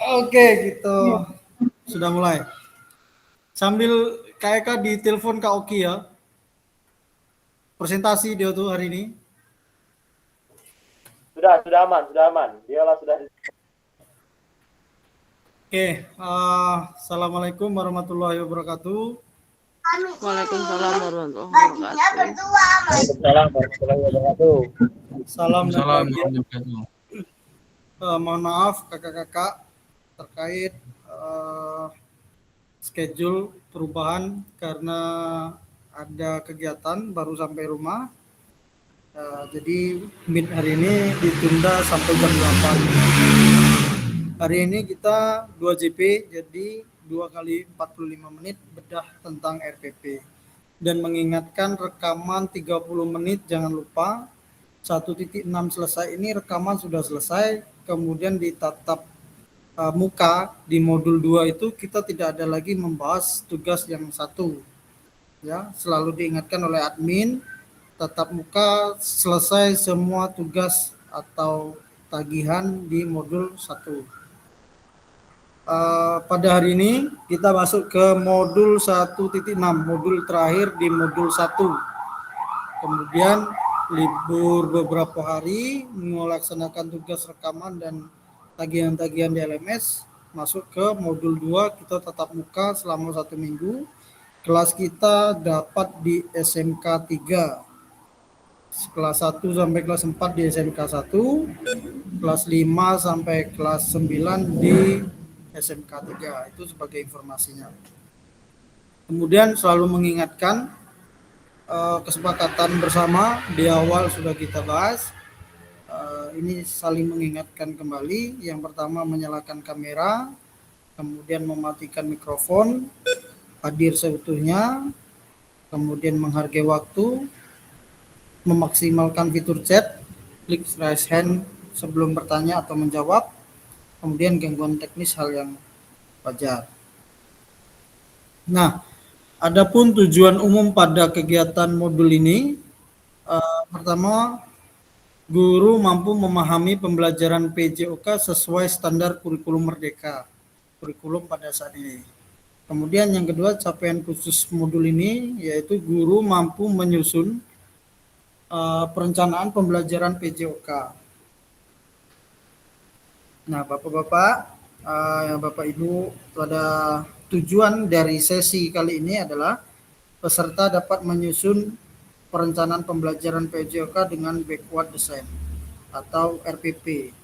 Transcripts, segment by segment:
Oke, gitu. Sudah mulai. Sambil Kak di telepon Kak Oki ya. Presentasi dia tuh hari ini. Sudah aman. Dialah sudah. Oke, assalamualaikum warahmatullahi wabarakatuh. Waalaikumsalam warahmatullahi wabarakatuh. Waalaikumsalam warahmatullahi wabarakatuh. Salam dan Salam. bahagia. Mohon maaf kakak-kakak terkait schedule perubahan karena ada kegiatan baru sampai rumah. Jadi meet hari ini ditunda sampai jam 8. Hari ini kita 2 JP, jadi 2 kali 45 menit bedah tentang RPP. Dan mengingatkan rekaman 30 menit jangan lupa. 1.6 selesai ini rekaman sudah selesai, kemudian ditatap muka di modul 2 itu kita tidak ada lagi membahas tugas yang satu. Ya, selalu diingatkan oleh admin, tatap muka selesai semua tugas atau tagihan di modul 1. Pada hari ini kita masuk ke modul 1.6, modul terakhir di modul 1. Kemudian libur beberapa hari melaksanakan tugas rekaman dan tagihan-tagihan di LMS, masuk ke modul 2 kita tatap muka selama 1 minggu. Kelas kita dapat di SMK 3. Kelas 1 sampai kelas 4 di SMK 1, kelas 5 sampai kelas 9 di SMK 3. Itu sebagai informasinya. Kemudian selalu mengingatkan kesepakatan bersama di awal sudah kita bahas. Ini saling mengingatkan kembali. Yang pertama menyalakan kamera, kemudian mematikan mikrofon, hadir seutuhnya, kemudian menghargai waktu, memaksimalkan fitur chat, klik raise hand sebelum bertanya atau menjawab, kemudian gangguan teknis hal yang wajar. Nah, adapun tujuan umum pada kegiatan modul ini, pertama, guru mampu memahami pembelajaran PJOK sesuai standar kurikulum Merdeka, kurikulum pada saat ini. Kemudian yang kedua, capaian khusus modul ini yaitu guru mampu menyusun perencanaan pembelajaran PJOK. Nah, Bapak-Bapak, Bapak Ibu, pada tujuan dari sesi kali ini adalah peserta dapat menyusun perencanaan pembelajaran PJOK dengan backward design atau RPP.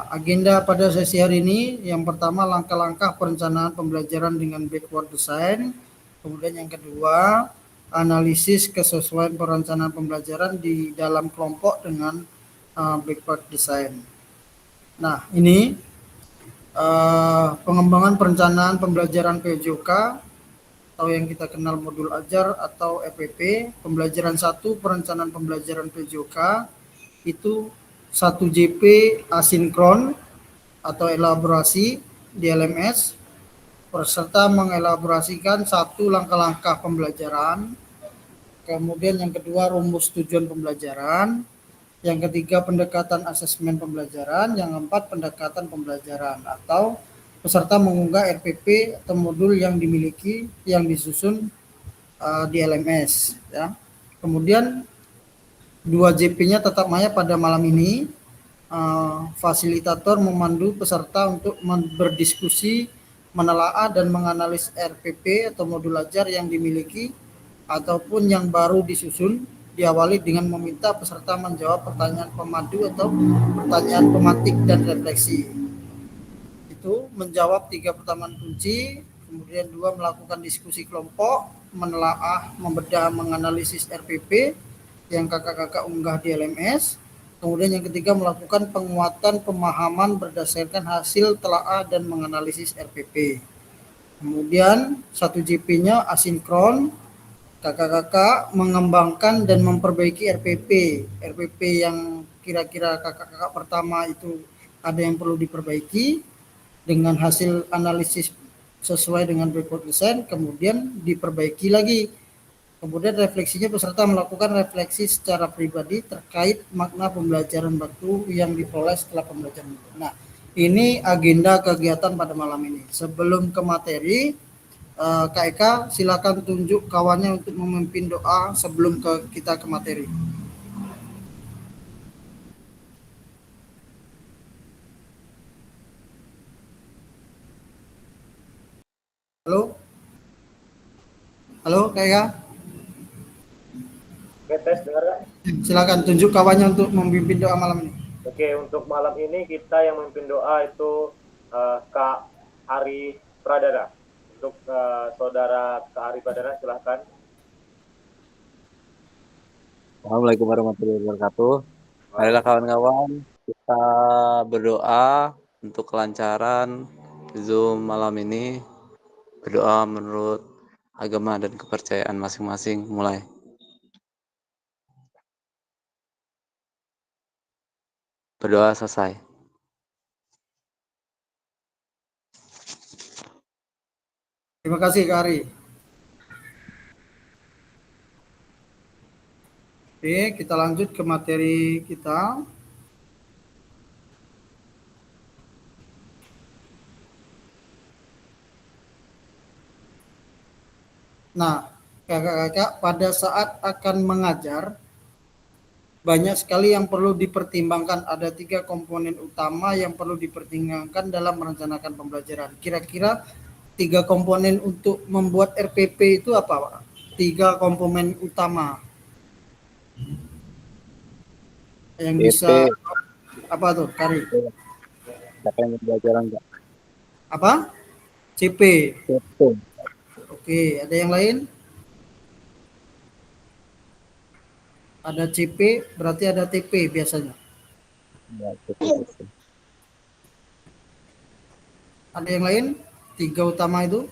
Agenda pada sesi hari ini yang pertama langkah-langkah perencanaan pembelajaran dengan backward design, kemudian yang kedua analisis kesesuaian perencanaan pembelajaran di dalam kelompok dengan backward design. Nah, ini pengembangan perencanaan pembelajaran PJOK atau yang kita kenal modul ajar atau RPP. Pembelajaran 1 perencanaan pembelajaran PJOK itu 1 JP asinkron atau elaborasi di LMS. Peserta mengelaborasikan 1 langkah-langkah pembelajaran. Kemudian yang kedua rumus tujuan pembelajaran. Yang ketiga pendekatan asesmen pembelajaran. Yang keempat pendekatan pembelajaran atau peserta mengunggah RPP atau modul yang dimiliki yang disusun di LMS. Ya. Kemudian 2 JP-nya tetap maya pada malam ini. Fasilitator memandu peserta untuk berdiskusi, menelaah dan menganalisis RPP atau modul ajar yang dimiliki ataupun yang baru disusun, diawali dengan meminta peserta menjawab pertanyaan pemandu atau pertanyaan pemantik dan refleksi. Itu menjawab 3 pertanyaan kunci, kemudian 2 melakukan diskusi kelompok, menelaah, membedah, menganalisis RPP yang kakak-kakak unggah di LMS. Kemudian yang ketiga melakukan penguatan pemahaman berdasarkan hasil telaah dan menganalisis RPP. Kemudian 1 JP-nya asinkron, kakak-kakak mengembangkan dan memperbaiki RPP. RPP yang kira-kira kakak-kakak pertama itu ada yang perlu diperbaiki dengan hasil analisis sesuai dengan backward design, kemudian diperbaiki lagi. Kemudian refleksinya peserta melakukan refleksi secara pribadi terkait makna pembelajaran baku yang diperoleh setelah pembelajaran. Nah, Ini agenda kegiatan pada malam ini. Sebelum ke materi, Kak Eka silakan tunjuk kawannya untuk memimpin doa sebelum kita ke materi. Halo? Halo Kak Eka? Oke, tes dengar nggak? Silakan tunjuk kawannya untuk memimpin doa malam ini. Oke, untuk malam ini kita yang memimpin doa itu Kak Ari Pradana. Untuk saudara Kak Ari Pradana, silahkan. Assalamualaikum warahmatullahi wabarakatuh. Marilah kawan-kawan, kita berdoa untuk kelancaran Zoom malam ini. Berdoa menurut agama dan kepercayaan masing-masing. Mulai. Berdoa selesai. Terima kasih Kak Ari. Oke, kita lanjut ke materi kita. Nah, kakak-kakak pada saat akan mengajar, banyak sekali yang perlu dipertimbangkan. Ada 3 komponen utama yang perlu dipertimbangkan dalam merencanakan pembelajaran. Kira-kira 3 komponen untuk membuat RPP itu apa, Pak? 3 komponen utama yang bisa apa tuh, Kari? Siapa yang pembelajaran enggak? Apa? CP. CP. Oke, ada yang lain? Ada CP, berarti ada TP biasanya. Ya, CP. Ada yang lain? 3 utama itu?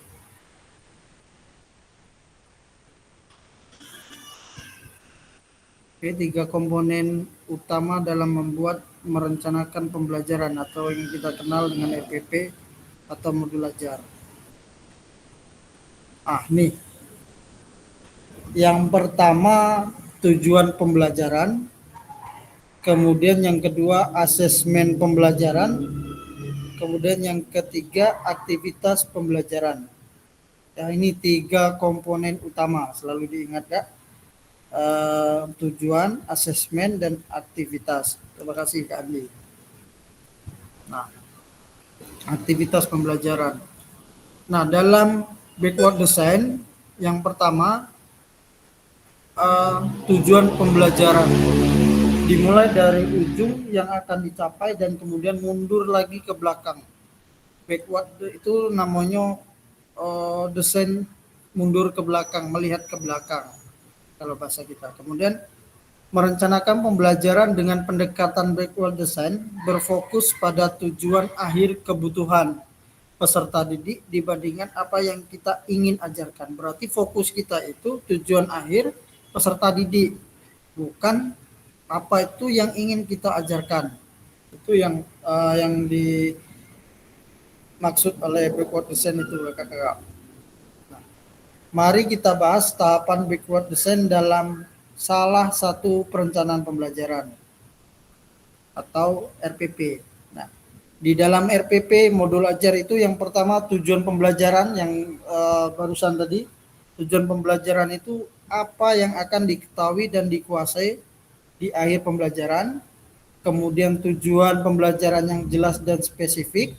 Oke, 3 komponen utama dalam merencanakan pembelajaran atau yang kita kenal dengan RPP atau modul ajar. Nih. Yang pertama tujuan pembelajaran, kemudian yang kedua asesmen pembelajaran, kemudian yang ketiga aktivitas pembelajaran. Ya, ini 3 komponen utama, selalu diingat ya. Tujuan, asesmen, dan aktivitas. Terima kasih Kak Andi. Nah, aktivitas pembelajaran. Nah, dalam backward design yang pertama tujuan pembelajaran dimulai dari ujung yang akan dicapai dan kemudian mundur lagi ke belakang. Backward itu namanya desain mundur ke belakang, melihat ke belakang kalau bahasa kita. Kemudian merencanakan pembelajaran dengan pendekatan backward design berfokus pada tujuan akhir kebutuhan peserta didik dibandingkan apa yang kita ingin ajarkan. Berarti fokus kita itu tujuan akhir peserta didik, bukan apa itu yang ingin kita ajarkan. Itu yang dimaksud oleh backward design itu, kakak-kakak. Nah, mari kita bahas tahapan backward design dalam salah satu perencanaan pembelajaran atau RPP. Nah, di dalam RPP modul ajar itu yang pertama tujuan pembelajaran yang barusan tadi. Tujuan pembelajaran itu apa yang akan diketahui dan dikuasai di akhir pembelajaran. Kemudian tujuan pembelajaran yang jelas dan spesifik.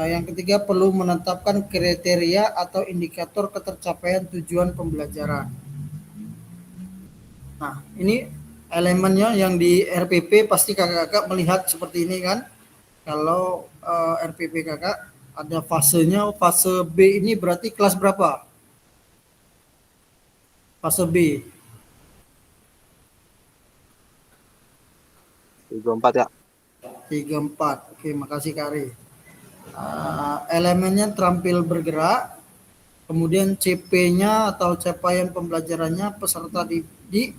Yang ketiga perlu menetapkan kriteria atau indikator ketercapaian tujuan pembelajaran. Nah, ini elemennya yang di RPP pasti kakak-kakak melihat seperti ini kan. Kalau RPP kakak ada fasenya, fase B ini berarti kelas berapa? Fase B. 34 ya. 34. Oke, makasih Kari. Elemennya terampil bergerak, kemudian CP-nya atau capaian pembelajarannya peserta didik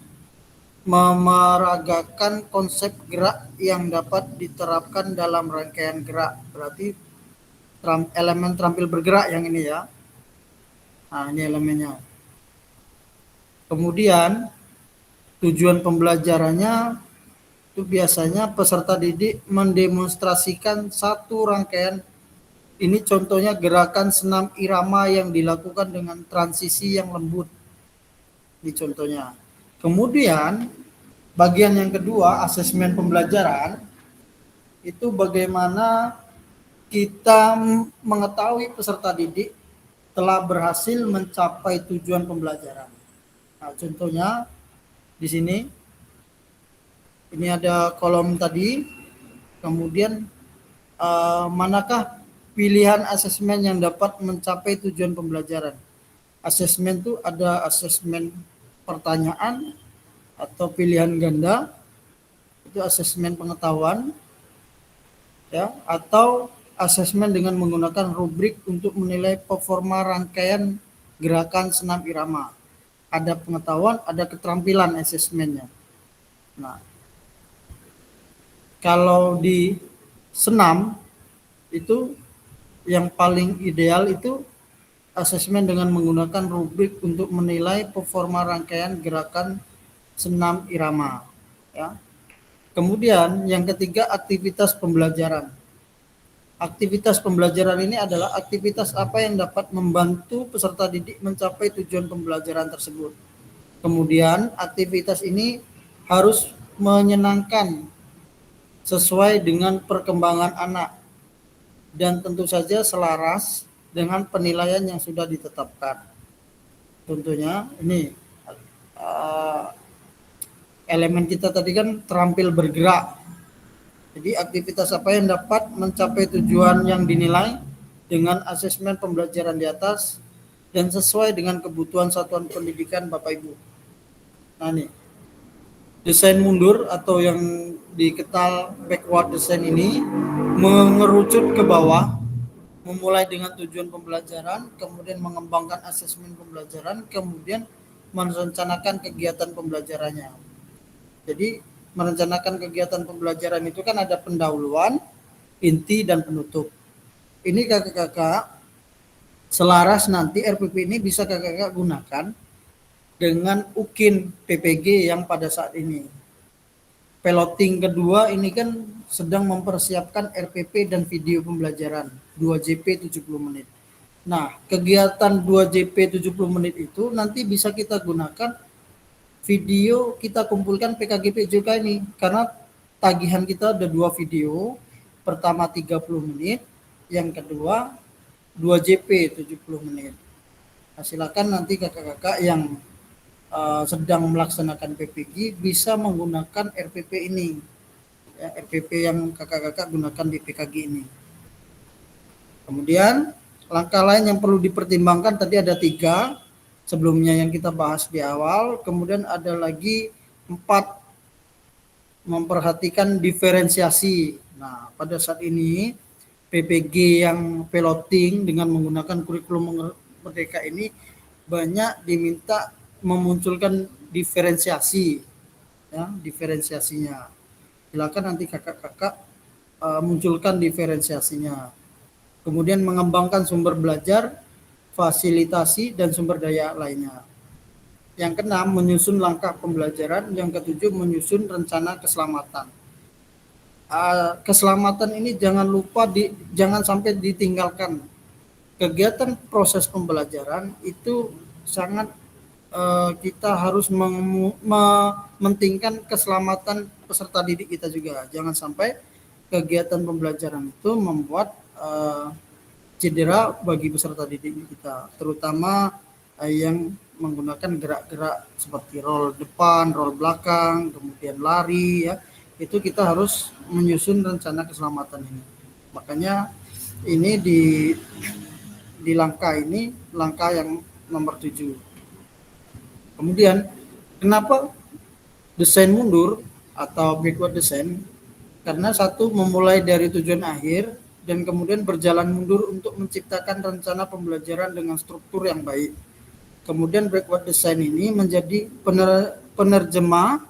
memeragakan konsep gerak yang dapat diterapkan dalam rangkaian gerak. Berarti elemen terampil bergerak yang ini ya. Nah, ini elemennya. Kemudian tujuan pembelajarannya itu biasanya peserta didik mendemonstrasikan satu rangkaian. Ini contohnya gerakan senam irama yang dilakukan dengan transisi yang lembut. Ini contohnya. Kemudian bagian yang kedua, asesmen pembelajaran, itu bagaimana kita mengetahui peserta didik telah berhasil mencapai tujuan pembelajaran. Nah, contohnya di sini, ini ada kolom tadi, kemudian manakah pilihan asesmen yang dapat mencapai tujuan pembelajaran. Asesmen itu ada asesmen pertanyaan atau pilihan ganda, itu asesmen pengetahuan, ya, atau asesmen dengan menggunakan rubrik untuk menilai performa rangkaian gerakan senam irama. Ada pengetahuan, ada keterampilan asesmennya. Nah, kalau di senam itu yang paling ideal itu asesmen dengan menggunakan rubrik untuk menilai performa rangkaian gerakan senam irama, ya. Kemudian yang ketiga, aktivitas pembelajaran. Aktivitas pembelajaran ini adalah aktivitas apa yang dapat membantu peserta didik mencapai tujuan pembelajaran tersebut. Kemudian aktivitas ini harus menyenangkan sesuai dengan perkembangan anak dan tentu saja selaras dengan penilaian yang sudah ditetapkan. Contohnya ini elemen kita tadi kan terampil bergerak. Jadi aktivitas apa yang dapat mencapai tujuan yang dinilai dengan asesmen pembelajaran di atas dan sesuai dengan kebutuhan satuan pendidikan Bapak Ibu. Nah nih, desain mundur atau yang dikenal backward design ini mengerucut ke bawah, memulai dengan tujuan pembelajaran, kemudian mengembangkan asesmen pembelajaran, kemudian merencanakan kegiatan pembelajarannya. Jadi merencanakan kegiatan pembelajaran itu kan ada pendahuluan, inti, dan penutup. Ini kakak-kakak selaras nanti RPP ini bisa kakak-kakak gunakan dengan UKIN PPG yang pada saat ini. Piloting kedua ini kan sedang mempersiapkan RPP dan video pembelajaran 2JP 70 menit. Nah, kegiatan 2JP 70 menit itu nanti bisa kita gunakan video, kita kumpulkan PKG PJK ini karena tagihan kita ada 2 video, pertama 30 menit, yang kedua 2JP 70 menit. Nah, silakan nanti kakak-kakak yang sedang melaksanakan PPG bisa menggunakan RPP ini, ya, RPP yang kakak-kakak gunakan di PKG ini. Kemudian langkah lain yang perlu dipertimbangkan tadi ada 3 sebelumnya yang kita bahas di awal, kemudian ada lagi 4, memperhatikan diferensiasi. Nah, pada saat ini PPG yang piloting dengan menggunakan kurikulum Merdeka ini banyak diminta memunculkan diferensiasi, ya, diferensiasinya. Silakan nanti kakak-kakak munculkan diferensiasinya. Kemudian mengembangkan sumber belajar, fasilitasi, dan sumber daya lainnya. Yang keenam, menyusun langkah pembelajaran. Yang ketujuh, menyusun rencana keselamatan. Keselamatan ini jangan lupa jangan sampai ditinggalkan. Kegiatan proses pembelajaran itu sangat kita harus mementingkan keselamatan peserta didik kita juga. Jangan sampai kegiatan pembelajaran itu membuat cedera bagi peserta didik kita, terutama yang menggunakan gerak-gerak seperti roll depan, roll belakang, kemudian lari, ya. Itu kita harus menyusun rencana keselamatan ini. Makanya ini di langkah ini, langkah yang nomor 7. Kemudian kenapa desain mundur atau backward design? Karena satu, memulai dari tujuan akhir dan kemudian berjalan mundur untuk menciptakan rencana pembelajaran dengan struktur yang baik. Kemudian backward design ini menjadi penerjemah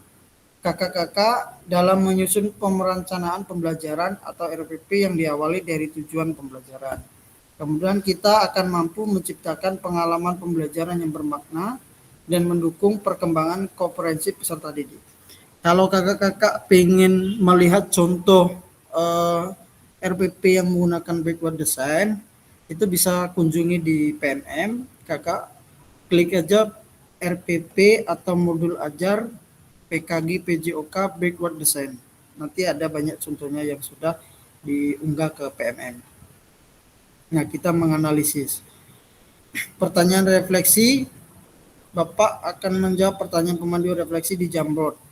kakak-kakak dalam menyusun pemerencanaan pembelajaran atau RPP yang diawali dari tujuan pembelajaran. Kemudian kita akan mampu menciptakan pengalaman pembelajaran yang bermakna dan mendukung perkembangan komprehensif peserta didik. Kalau kakak-kakak pengen melihat contoh eh, RPP yang menggunakan backward design, itu bisa kunjungi di PNM. Kakak klik aja RPP atau modul ajar PKG PJOK backward design. Nanti ada banyak contohnya yang sudah diunggah ke PMM. Nah, kita menganalisis. Pertanyaan refleksi, Bapak akan menjawab pertanyaan pemandu refleksi di Jamboard.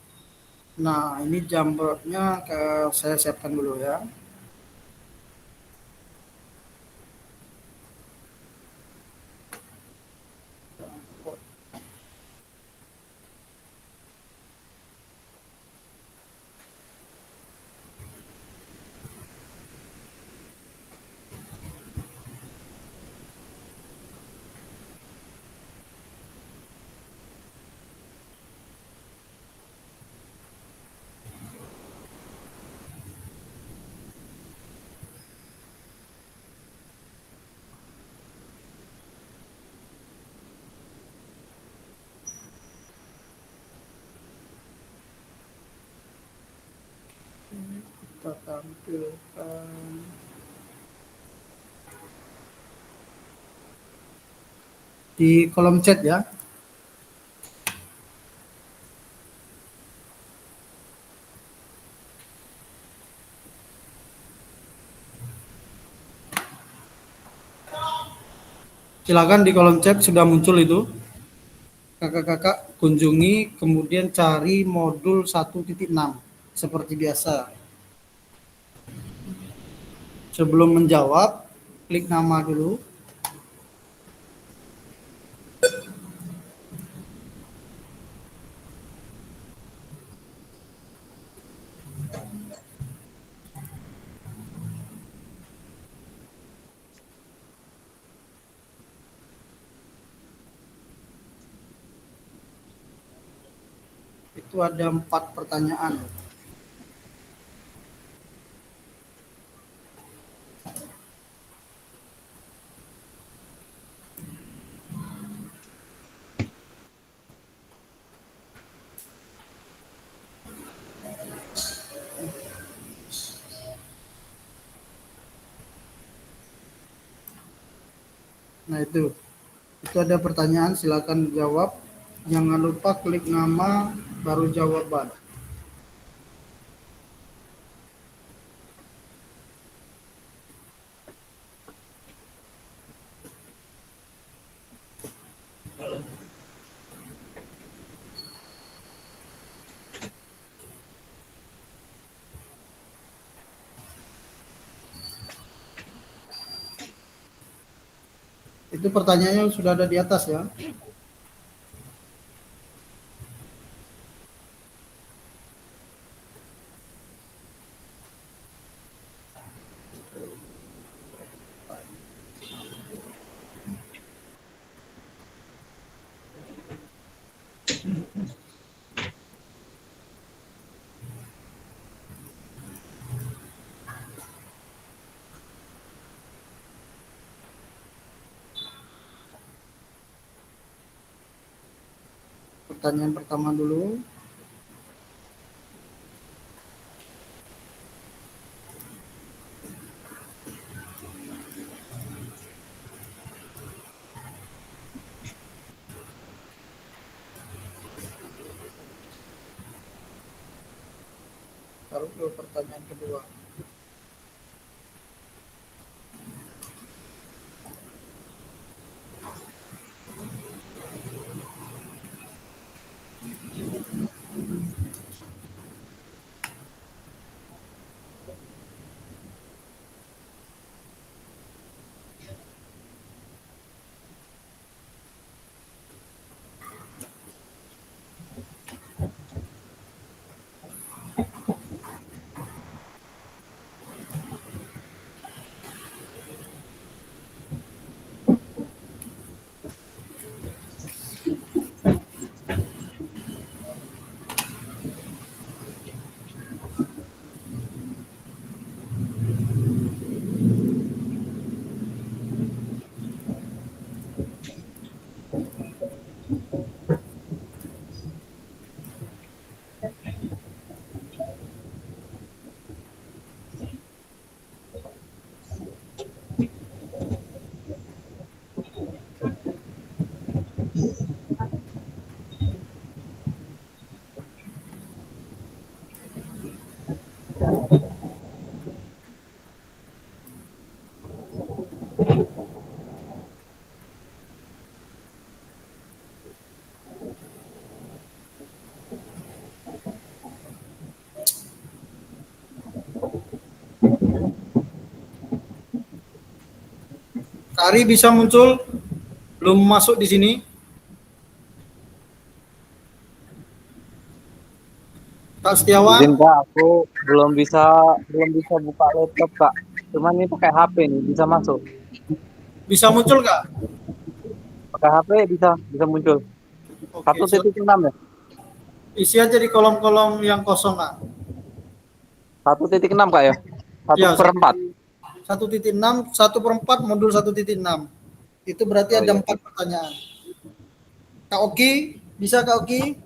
Nah, ini Jamboardnya saya siapkan dulu ya. Kita tampilkan di kolom chat ya. Silakan di kolom chat sudah muncul itu. Kakak-kakak kunjungi kemudian cari modul 1.6 seperti biasa. Sebelum menjawab, klik nama dulu. Itu ada 4 pertanyaan. Nah, itu ada pertanyaan, silakan jawab. Jangan lupa klik nama baru jawaban. Itu pertanyaannya sudah ada di atas ya. Pertanyaan pertama dulu. Taruh ke pertanyaan kedua. Ari bisa muncul? Belum masuk di sini. Kak Izin Setiawan, Kak, aku belum bisa buka laptop Kak. Cuman ini pakai HP nih, bisa masuk. bisa muncul Kak? Pakai HP bisa muncul. Oke, Satu titik silakan. enam ya. Isi aja di kolom-kolom yang kosong Kak. 1.6 Kak ya. Satu Ya, per empat. 1.6, 1/4 modul 1.6. Itu berarti Oh ada iya. 4 pertanyaan. Kak Oki, bisa Kak Oki?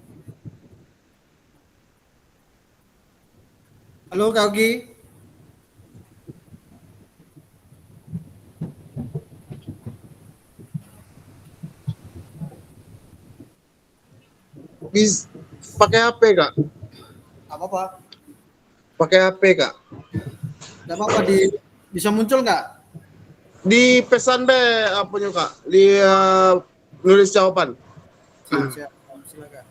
Halo Kak Oki? Bis pakai HP kak, Apa apa? pakai HP kak. Tidak apa-apa bisa muncul nggak? Di pesan be apanya kak, di nulis jawaban. Siap, siap. Silakan.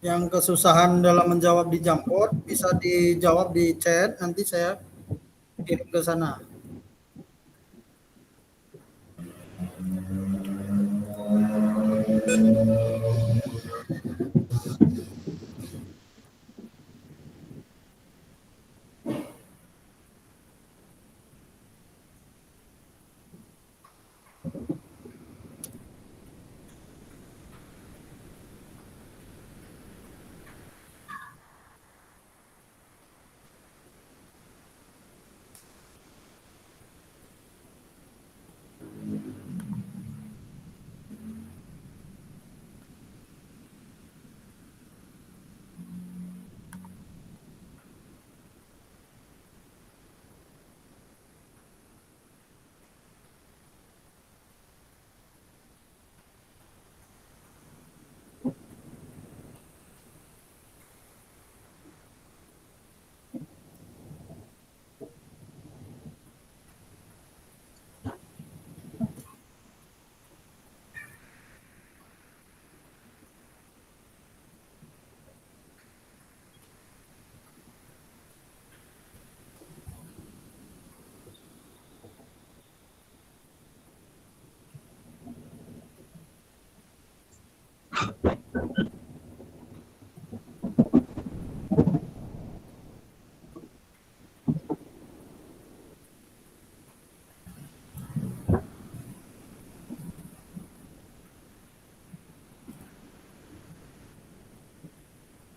Yang kesusahan dalam menjawab di Jamboard bisa dijawab di chat, nanti saya kirim ke sana.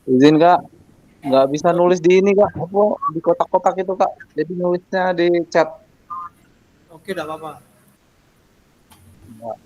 Izin Kak, nggak bisa nulis di ini kak, apa di kotak-kotak itu kak. Jadi nulisnya di chat. Oke, tidak apa-apa. Nggak.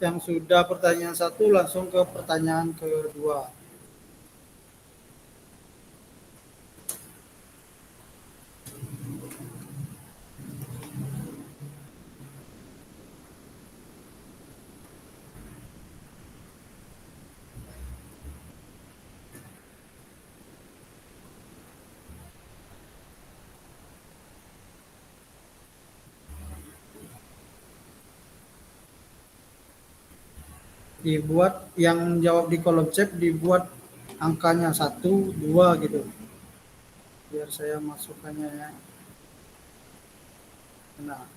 yang sudah pertanyaan 1 langsung ke pertanyaan kedua. Dibuat yang jawab di kolom chat dibuat angkanya 1, 2 gitu. Biar saya masukkannya ya. Nah,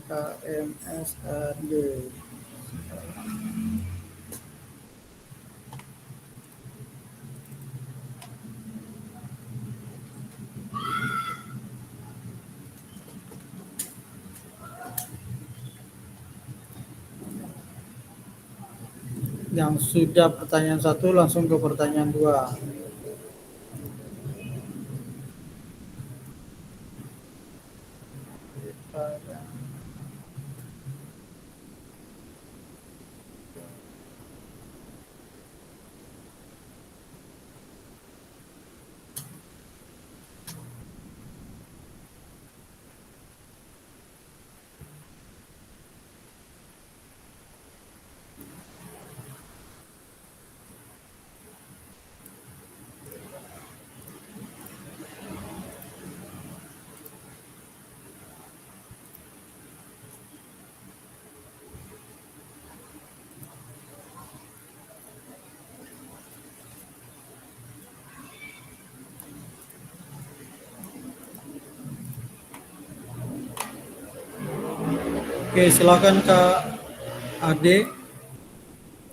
KMSRD. Yang sudah pertanyaan 1 langsung ke pertanyaan 2. Oke, silakan Kak Ade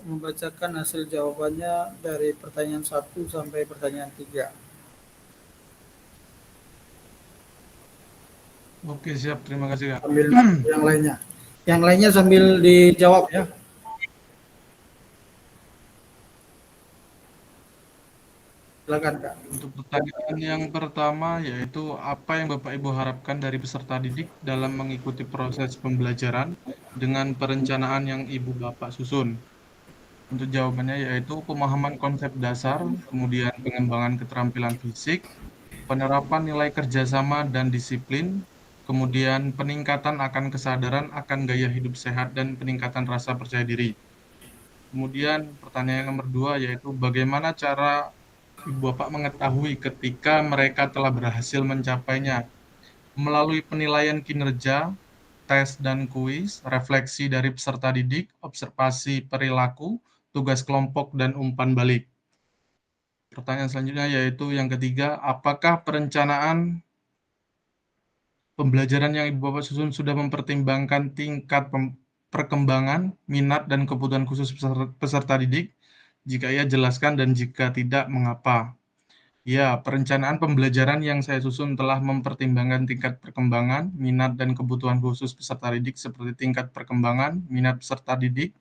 membacakan hasil jawabannya dari pertanyaan 1 sampai pertanyaan 3. Oke, siap. Terima kasih, Kak. Sambil yang lainnya. Yang lainnya sambil dijawab ya. Silakan Kak. Untuk pertanyaan yang pertama yaitu apa yang Bapak Ibu harapkan dari peserta didik dalam mengikuti proses pembelajaran dengan perencanaan yang Ibu Bapak susun? Untuk jawabannya yaitu pemahaman konsep dasar, kemudian pengembangan keterampilan fisik, penerapan nilai kerjasama dan disiplin, kemudian peningkatan akan kesadaran akan gaya hidup sehat dan peningkatan rasa percaya diri. Kemudian pertanyaan nomor 2 yaitu bagaimana cara Ibu Bapak mengetahui ketika mereka telah berhasil mencapainya melalui penilaian kinerja, tes dan kuis, refleksi dari peserta didik, observasi perilaku, tugas kelompok, dan umpan balik. Pertanyaan selanjutnya yaitu yang ketiga, apakah perencanaan pembelajaran yang Ibu Bapak susun sudah mempertimbangkan tingkat perkembangan, minat, dan kebutuhan khusus peserta didik? Jika iya, jelaskan, dan jika tidak, mengapa? Ya, perencanaan pembelajaran yang saya susun telah mempertimbangkan tingkat perkembangan, minat, dan kebutuhan khusus peserta didik seperti tingkat perkembangan, minat peserta didik,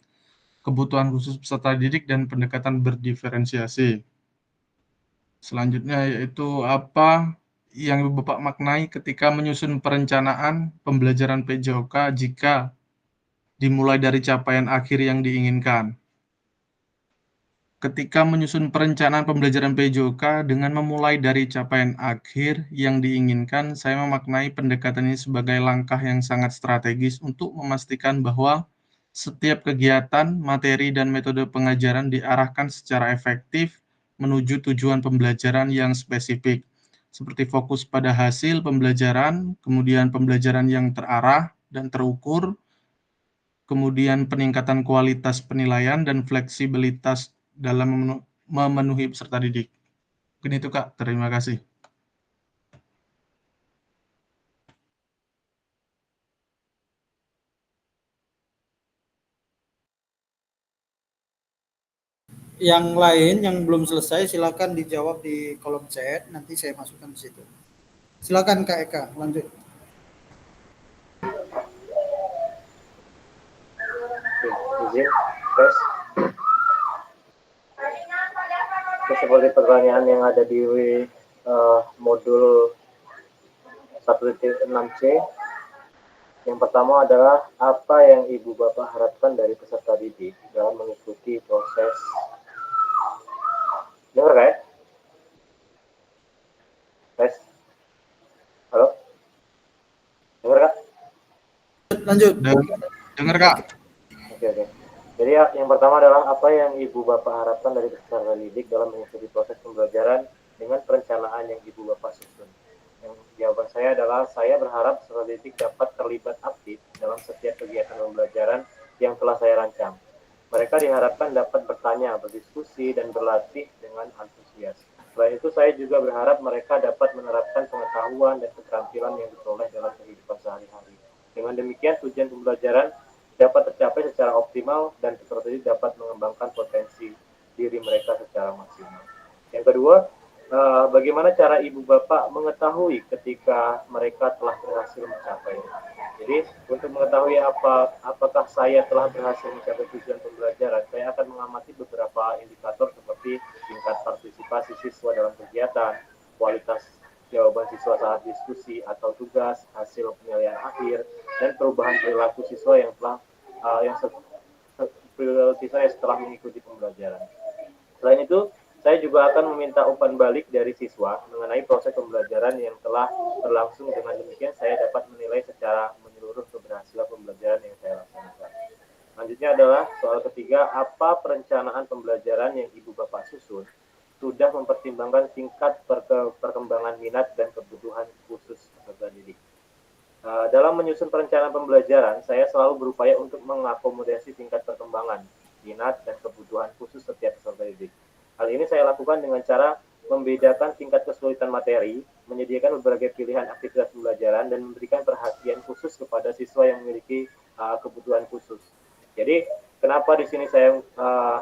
kebutuhan khusus peserta didik, dan pendekatan berdiferensiasi. Selanjutnya yaitu apa yang Ibu Bapak maknai ketika menyusun perencanaan pembelajaran PJOK jika dimulai dari capaian akhir yang diinginkan. Ketika menyusun perencanaan pembelajaran PJOK dengan memulai dari capaian akhir yang diinginkan, saya memaknai pendekatan ini sebagai langkah yang sangat strategis untuk memastikan bahwa setiap kegiatan, materi, dan metode pengajaran diarahkan secara efektif menuju tujuan pembelajaran yang spesifik, seperti fokus pada hasil pembelajaran, kemudian pembelajaran yang terarah dan terukur, kemudian peningkatan kualitas penilaian dan fleksibilitas dalam memenuhi peserta didik. Mungkin itu Kak, terima kasih. Yang lain yang belum selesai silakan dijawab di kolom chat, nanti saya masukkan di situ. Silakan Kak Eka, lanjut. Izin, tes. Seperti pertanyaan yang ada di modul 1.6C. Yang pertama adalah apa yang Ibu Bapak harapkan dari peserta didik dalam mengikuti proses. Dengar Kak ya? Tes. Halo? Dengar Kak? Lanjut. Dengar Kak. Oke. Jadi yang pertama adalah apa yang Ibu Bapak harapkan dari peserta didik dalam mengikuti proses pembelajaran dengan perencanaan yang Ibu Bapak susun. Yang jawaban saya adalah saya berharap peserta didik dapat terlibat aktif dalam setiap kegiatan pembelajaran yang telah saya rancang. Mereka diharapkan dapat bertanya, berdiskusi, dan berlatih dengan antusias. Selain itu, saya juga berharap mereka dapat menerapkan pengetahuan dan keterampilan yang diperoleh dalam kehidupan sehari-hari. Dengan demikian, tujuan pembelajaran dapat tercapai secara optimal dan peserta didik dapat mengembangkan potensi diri mereka secara maksimal. Yang kedua, bagaimana cara Ibu Bapak mengetahui ketika mereka telah berhasil mencapainya. Jadi untuk mengetahui apakah saya telah berhasil mencapai tujuan pembelajaran, saya akan mengamati beberapa indikator seperti tingkat partisipasi siswa dalam kegiatan, kualitas jawaban siswa saat diskusi atau tugas, hasil penilaian akhir, dan perubahan perilaku siswa yang telah siswa yang setelah mengikuti pembelajaran. Selain itu, saya juga akan meminta umpan balik dari siswa mengenai proses pembelajaran yang telah berlangsung. Dengan demikian, saya dapat menilai secara menyeluruh keberhasilan pembelajaran yang saya laksanakan. Selanjutnya adalah soal ketiga, apa perencanaan pembelajaran yang Ibu Bapak susun sudah mempertimbangkan tingkat perkembangan minat dan kebutuhan khusus peserta didik. Dalam menyusun perencanaan pembelajaran, saya selalu berupaya untuk mengakomodasi tingkat perkembangan, minat, dan kebutuhan khusus setiap peserta didik. Hal ini saya lakukan dengan cara membedakan tingkat kesulitan materi, menyediakan berbagai pilihan aktivitas pembelajaran, dan memberikan perhatian khusus kepada siswa yang memiliki kebutuhan khusus. Jadi, kenapa di sini saya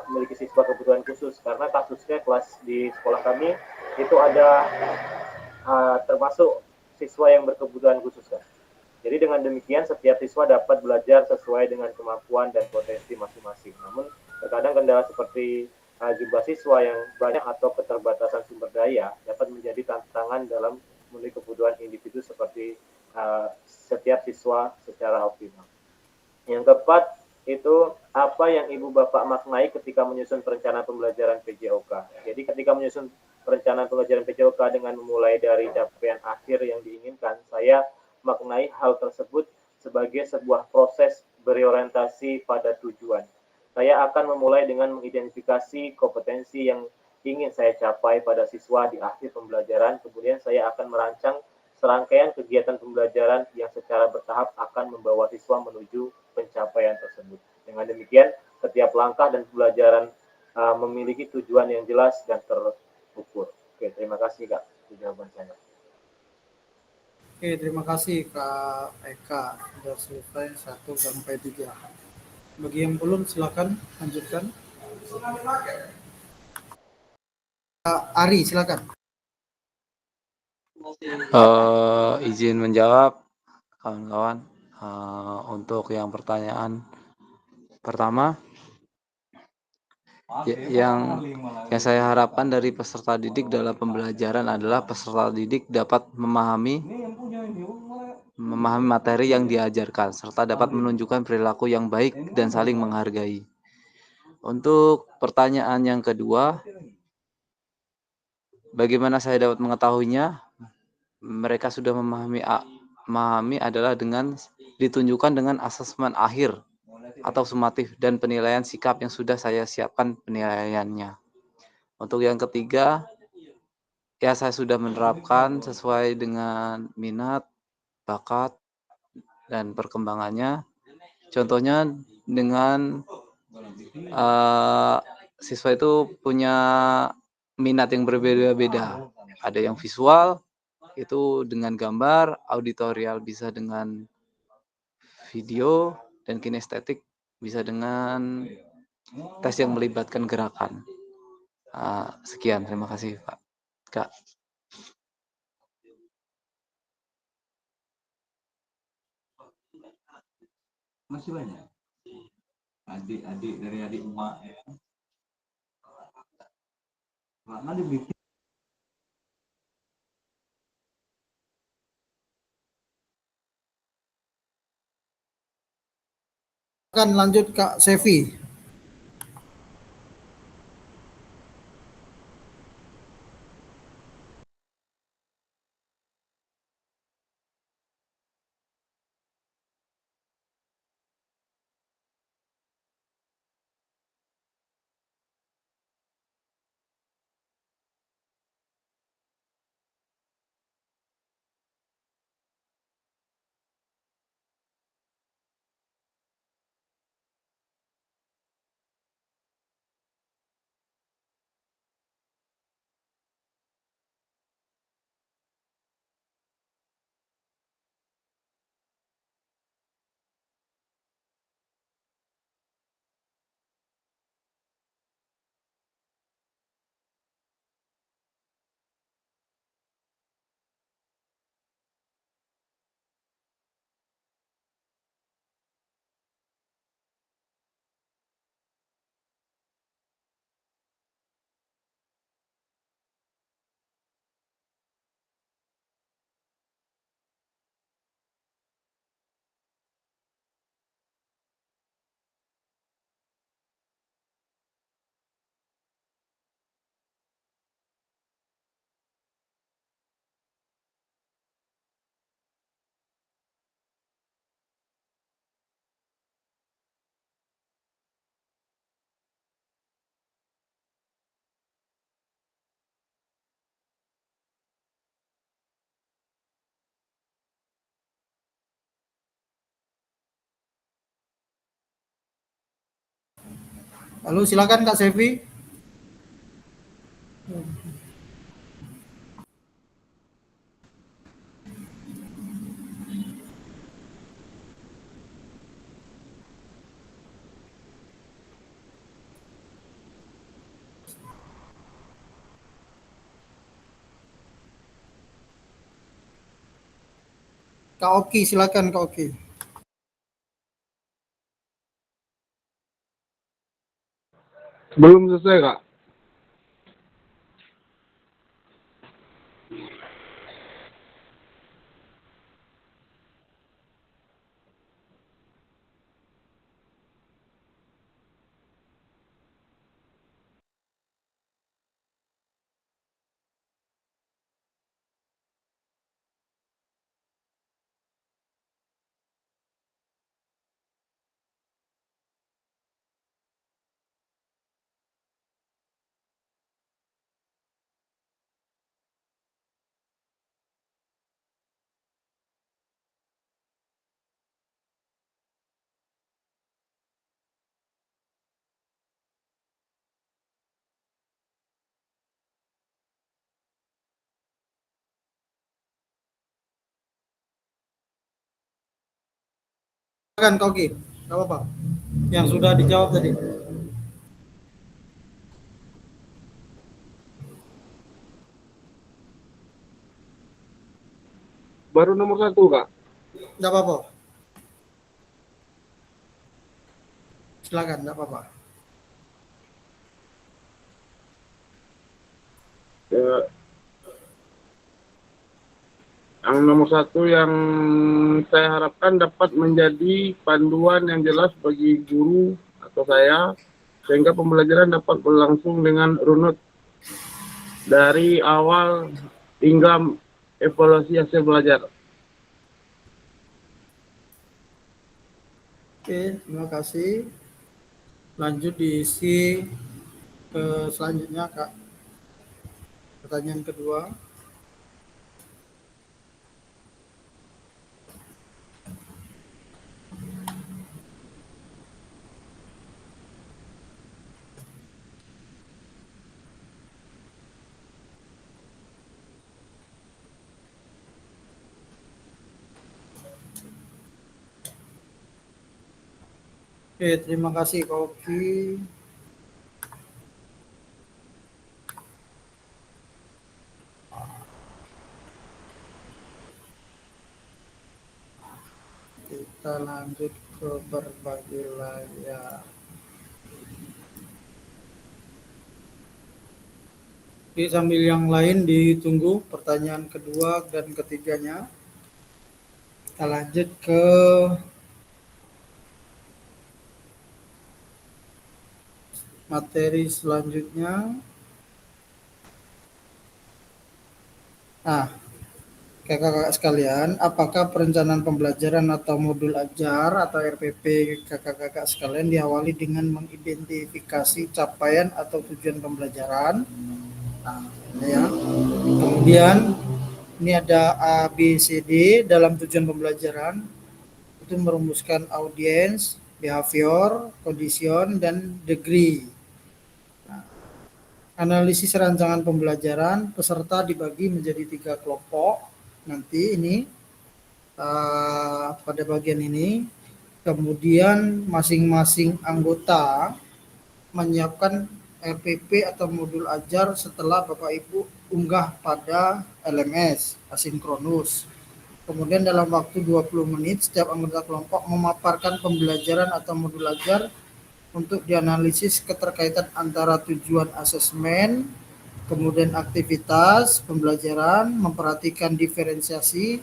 memiliki siswa kebutuhan khusus? Karena kasusnya kelas di sekolah kami itu ada termasuk siswa yang berkebutuhan khusus, kan? Jadi dengan demikian setiap siswa dapat belajar sesuai dengan kemampuan dan potensi masing-masing. Namun terkadang kendala seperti jumlah siswa yang banyak atau keterbatasan sumber daya dapat menjadi tantangan dalam memenuhi kebutuhan individu seperti setiap siswa secara optimal. Yang keempat itu apa yang Ibu Bapak maknai ketika menyusun perencanaan pembelajaran PJOK. Jadi ketika menyusun perencanaan pembelajaran PJOK dengan memulai dari capaian akhir yang diinginkan, saya maknai hal tersebut sebagai sebuah proses berorientasi pada tujuan. Saya akan memulai dengan mengidentifikasi kompetensi yang ingin saya capai pada siswa di akhir pembelajaran. Kemudian saya akan merancang serangkaian kegiatan pembelajaran yang secara bertahap akan membawa siswa menuju pencapaian tersebut. Dengan demikian, setiap langkah dan pembelajaran memiliki tujuan yang jelas dan terukur. Oke, terima kasih Kak. Jawaban saya. Oke, terima kasih Kak Eka. Sudah selesai 1 sampai 3. Bagi yang belum silakan lanjutkan. Kak Ari, silakan. Izin menjawab, kawan-kawan. Untuk yang pertanyaan pertama, yang saya harapkan dari peserta didik dalam pembelajaran adalah peserta didik dapat memahami materi yang diajarkan serta dapat menunjukkan perilaku yang baik dan saling menghargai. Untuk pertanyaan yang kedua, bagaimana saya dapat mengetahuinya? Mereka sudah memahami adalah dengan ditunjukkan dengan asesmen akhir atau sumatif dan penilaian sikap yang sudah saya siapkan penilaiannya. Untuk yang ketiga, ya saya sudah menerapkan sesuai dengan minat, bakat, dan perkembangannya. Contohnya dengan siswa itu punya minat yang berbeda-beda. Ada yang visual, itu dengan gambar, auditorial bisa dengan video, dan kinestetik bisa dengan tes yang melibatkan gerakan. Sekian, terima kasih Pak. Kak. Masih banyak adik-adik dari adik emak ya. Lama dibikin Akan lanjut Kak Sevi. Halo, silakan Kak Sevi. Kak Oki, silakan Kak Oki. Belum selesai Kak. Silakan Kak Oki. Enggak apa-apa. Yang sudah dijawab tadi. Baru nomor 1 Kak. Enggak apa-apa. Silakan, enggak apa-apa. Ya, yang nomor satu yang saya harapkan dapat menjadi panduan yang jelas bagi guru atau saya, sehingga pembelajaran dapat berlangsung dengan runut dari awal hingga evaluasi hasil belajar. Oke, terima kasih. Lanjut diisi ke selanjutnya, Kak. Pertanyaan kedua. Oke, terima kasih Kak Oki. Kita lanjut ke berbagi layar. Oke, sambil yang lain ditunggu pertanyaan kedua dan ketiganya. Kita lanjut ke materi selanjutnya. Nah, kakak-kakak sekalian, apakah perencanaan pembelajaran atau modul ajar atau RPP kakak-kakak sekalian diawali dengan mengidentifikasi capaian atau tujuan pembelajaran? Nah, ini ya. Kemudian ini ada A, B, C, D dalam tujuan pembelajaran. Itu merumuskan audience, behavior, condition, dan degree. Nah, analisis rancangan pembelajaran, peserta dibagi menjadi 3 kelompok. Nanti ini pada bagian ini, kemudian masing-masing anggota menyiapkan RPP atau modul ajar setelah Bapak Ibu unggah pada LMS asinkronus. Kemudian dalam waktu 20 menit setiap anggota kelompok memaparkan pembelajaran atau modul ajar untuk dianalisis keterkaitan antara tujuan asesmen, kemudian aktivitas pembelajaran, memperhatikan diferensiasi,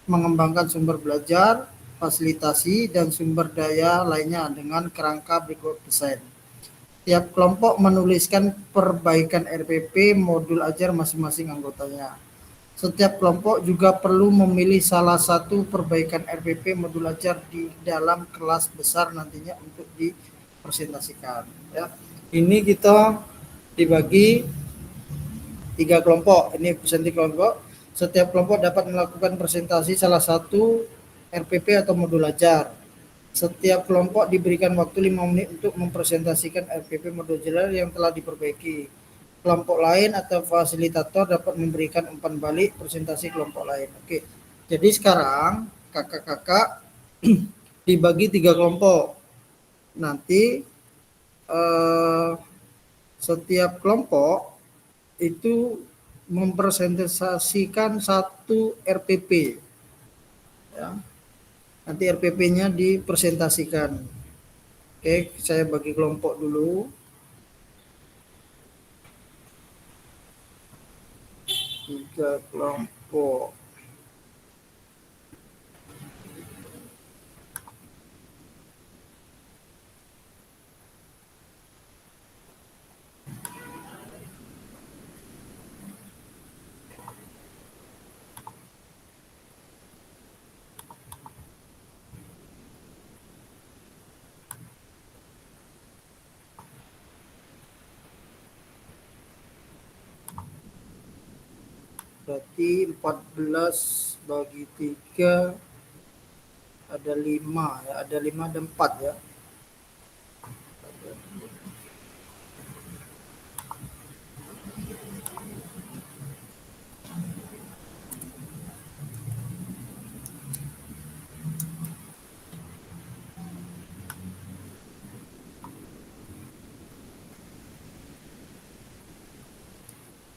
mengembangkan sumber belajar, fasilitasi, dan sumber daya lainnya dengan kerangka berikut desain. Tiap kelompok menuliskan perbaikan RPP modul ajar masing-masing anggotanya. Setiap kelompok juga perlu memilih salah satu perbaikan RPP modul ajar di dalam kelas besar nantinya untuk dipresentasikan. Ya. Ini kita dibagi 3 kelompok. Ini presentasi kelompok. Setiap kelompok dapat melakukan presentasi salah satu RPP atau modul ajar. Setiap kelompok diberikan waktu 5 menit untuk mempresentasikan RPP modul ajar yang telah diperbaiki. Kelompok lain atau fasilitator dapat memberikan umpan balik presentasi kelompok lain. Oke. Jadi sekarang kakak-kakak dibagi 3 kelompok. Nanti setiap kelompok itu mempresentasikan satu RPP. Ya. Nanti RPP-nya dipresentasikan. Oke, saya bagi kelompok dulu. 3 kelompok. Berarti 14 bagi 3 ada 5 ya, ada 5 dan 4 ya.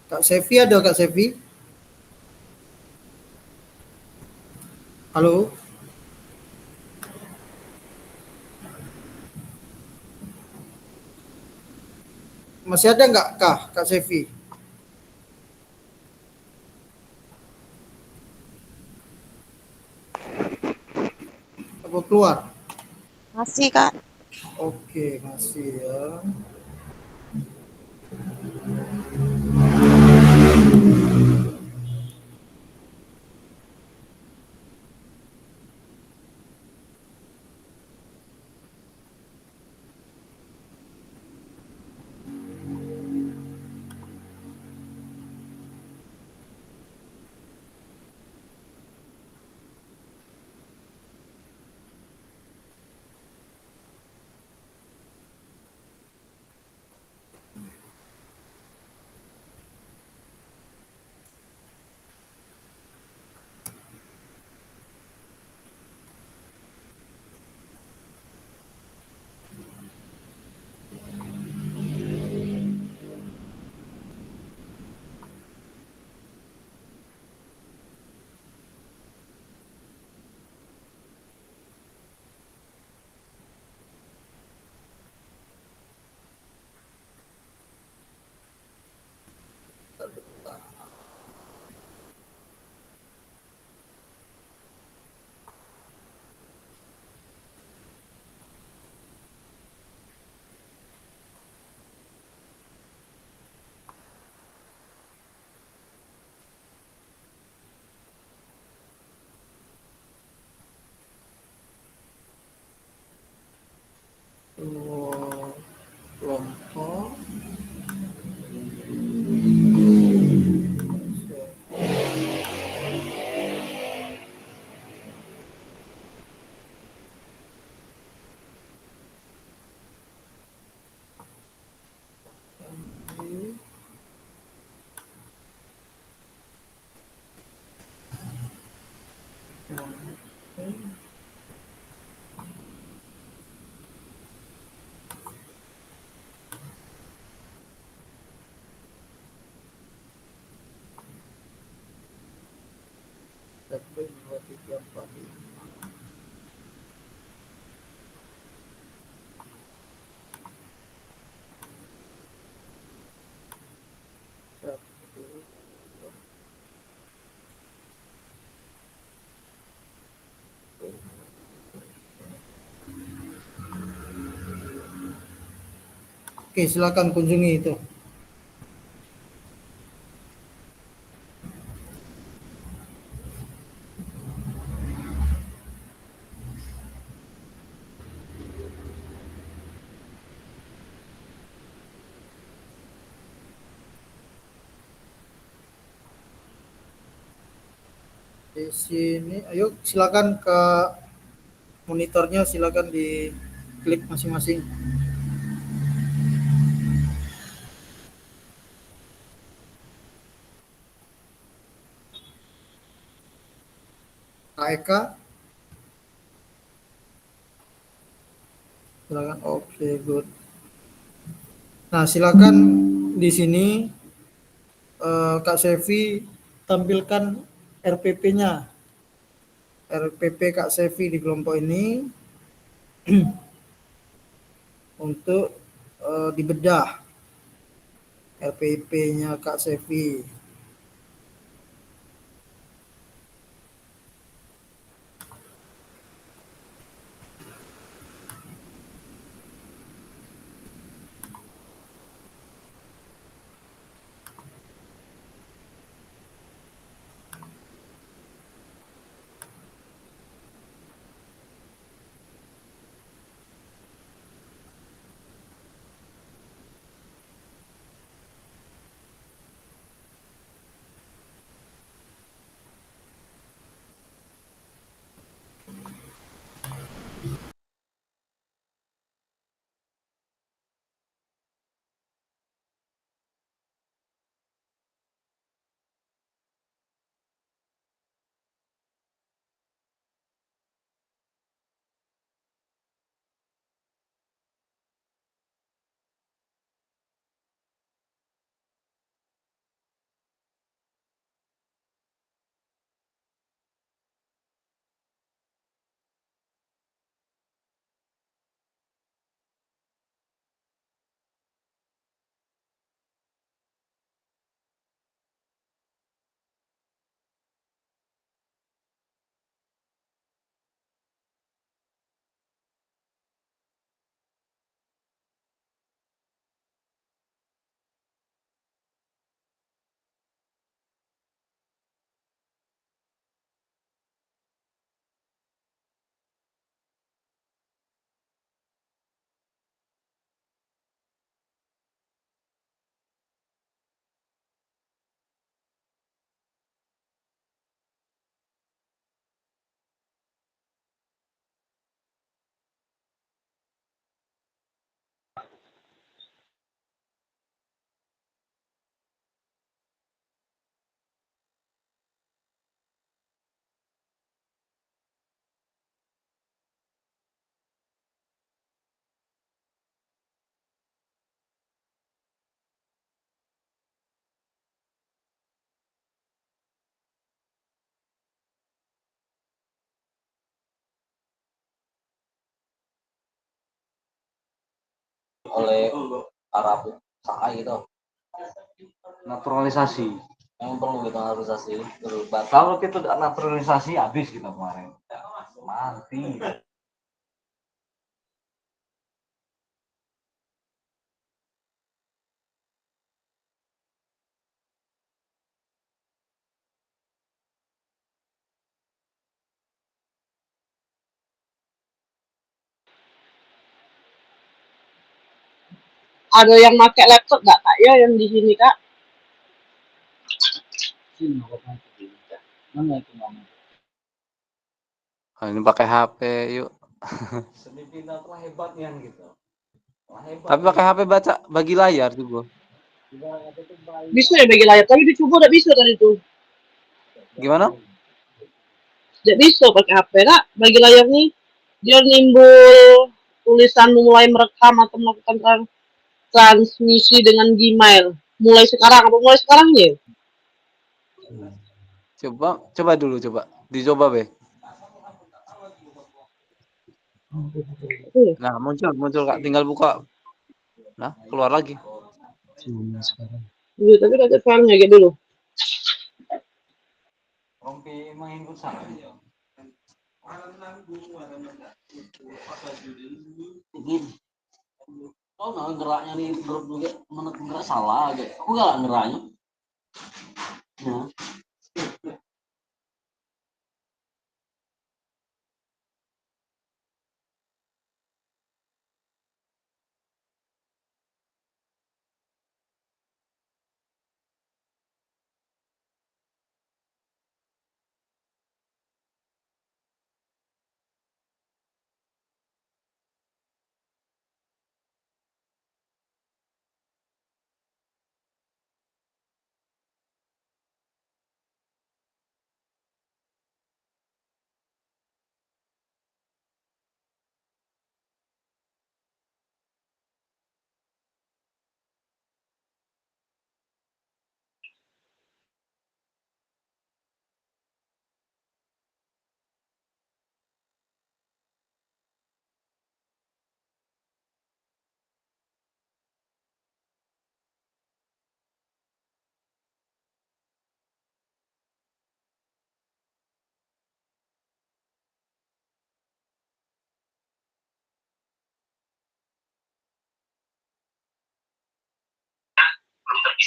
Kak Sevi ada Kak Sevi? Halo? Masih ada nggak Kak Sevi? keluar? Masih, Kak. Oke, masih ya. Kelompok. Satu, dua, tiga, empat, lima. Satu. Oke, silakan kunjungi itu. Di sini, ayo silakan ke monitornya, silakan diklik masing-masing. KEK, silakan. Oke, good. Nah, silakan di sini Kak Sevi tampilkan RPP-nya. RPP Kak Sevi di kelompok ini untuk dibedah RPP-nya Kak Sevi. oleh Arab Sakai gitu. Naturalisasi. Yang perlu kita naturalisasi. Kalau kita tidak naturalisasi habis kita kemarin. Mati. Ada yang pakai laptop nggak kak ya yang di sini kak? Mana itu namanya? Ini pakai HP yuk. Semifinal telah hebatnya gitu. Tapi pakai HP baca bagi layar juga. Bisa ya bagi layar, tapi dicoba nggak bisa tadi tuh. Gimana? Nggak bisa pakai HP kak, bagi layar nih dia nimbul tulisan mulai merekam atau melakukan transmisi dengan Gmail. Mulai sekarang apa mulai sekarang ya? Coba dulu coba. Dicoba be. Nah, muncul Kak, tinggal buka. Nah, keluar lagi. Iya, tapi ada sekarangnya gitu dulu. Rompi main futsal. Oh, nah geraknya nih grup juga menurut gerak salah aja. Aku gak geraknya. Nah.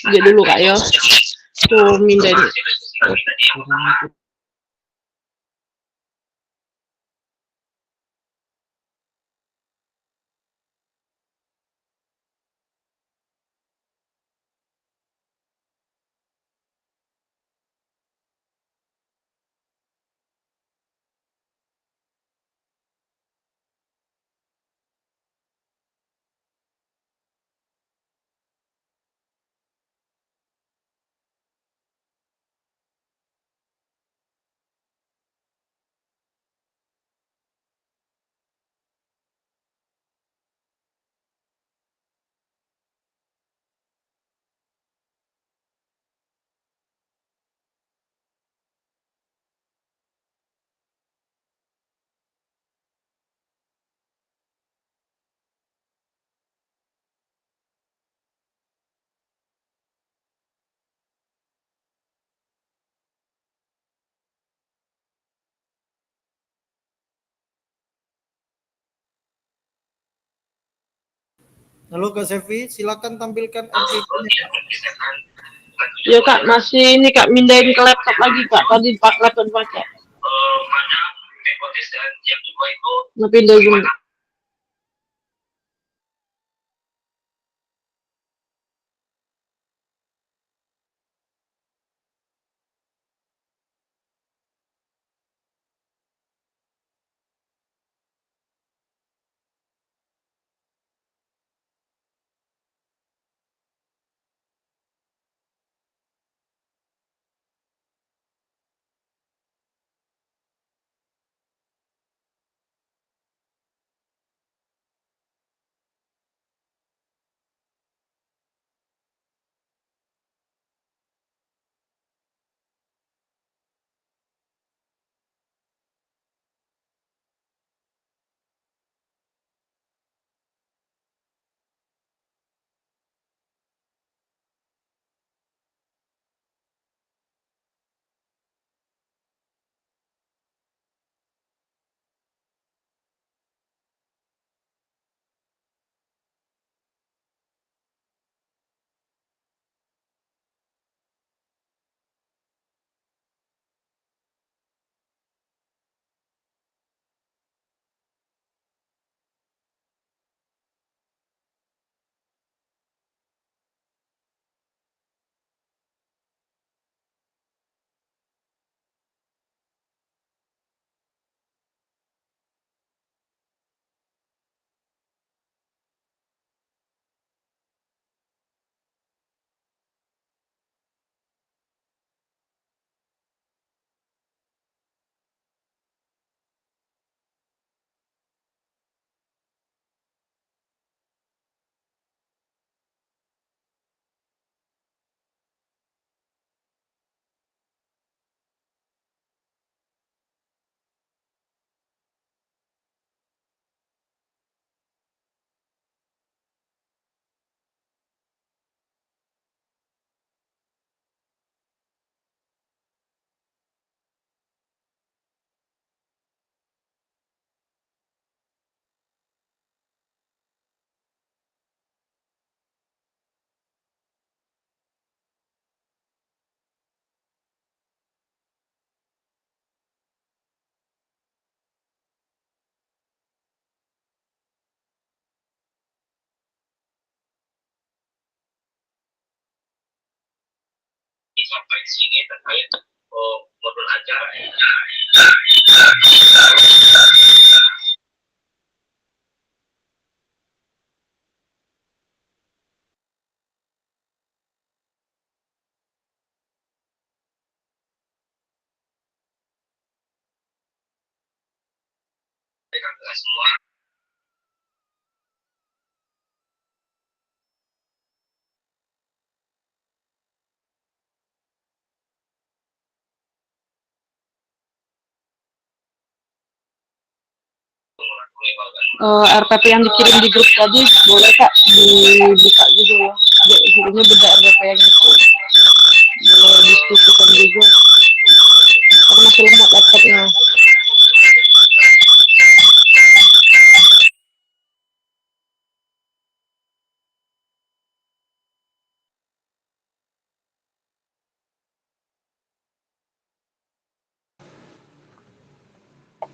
Dia dulu kak ya. Tuh mindahin. Halo Kak Sevi, silakan tampilkan RPP-nya. Ya kak, masih ini kak mindahin ke laptop lagi kak. Tadi pak laptop pakai. Nah, pindah dulu. sampai di sini terkait modul acara. Semua RPP yang dikirim di grup tadi boleh Kak dibuka juga ya. Judulnya beda RPP yang itu. Boleh diskusikan juga. Karena masih lemot laptopnya.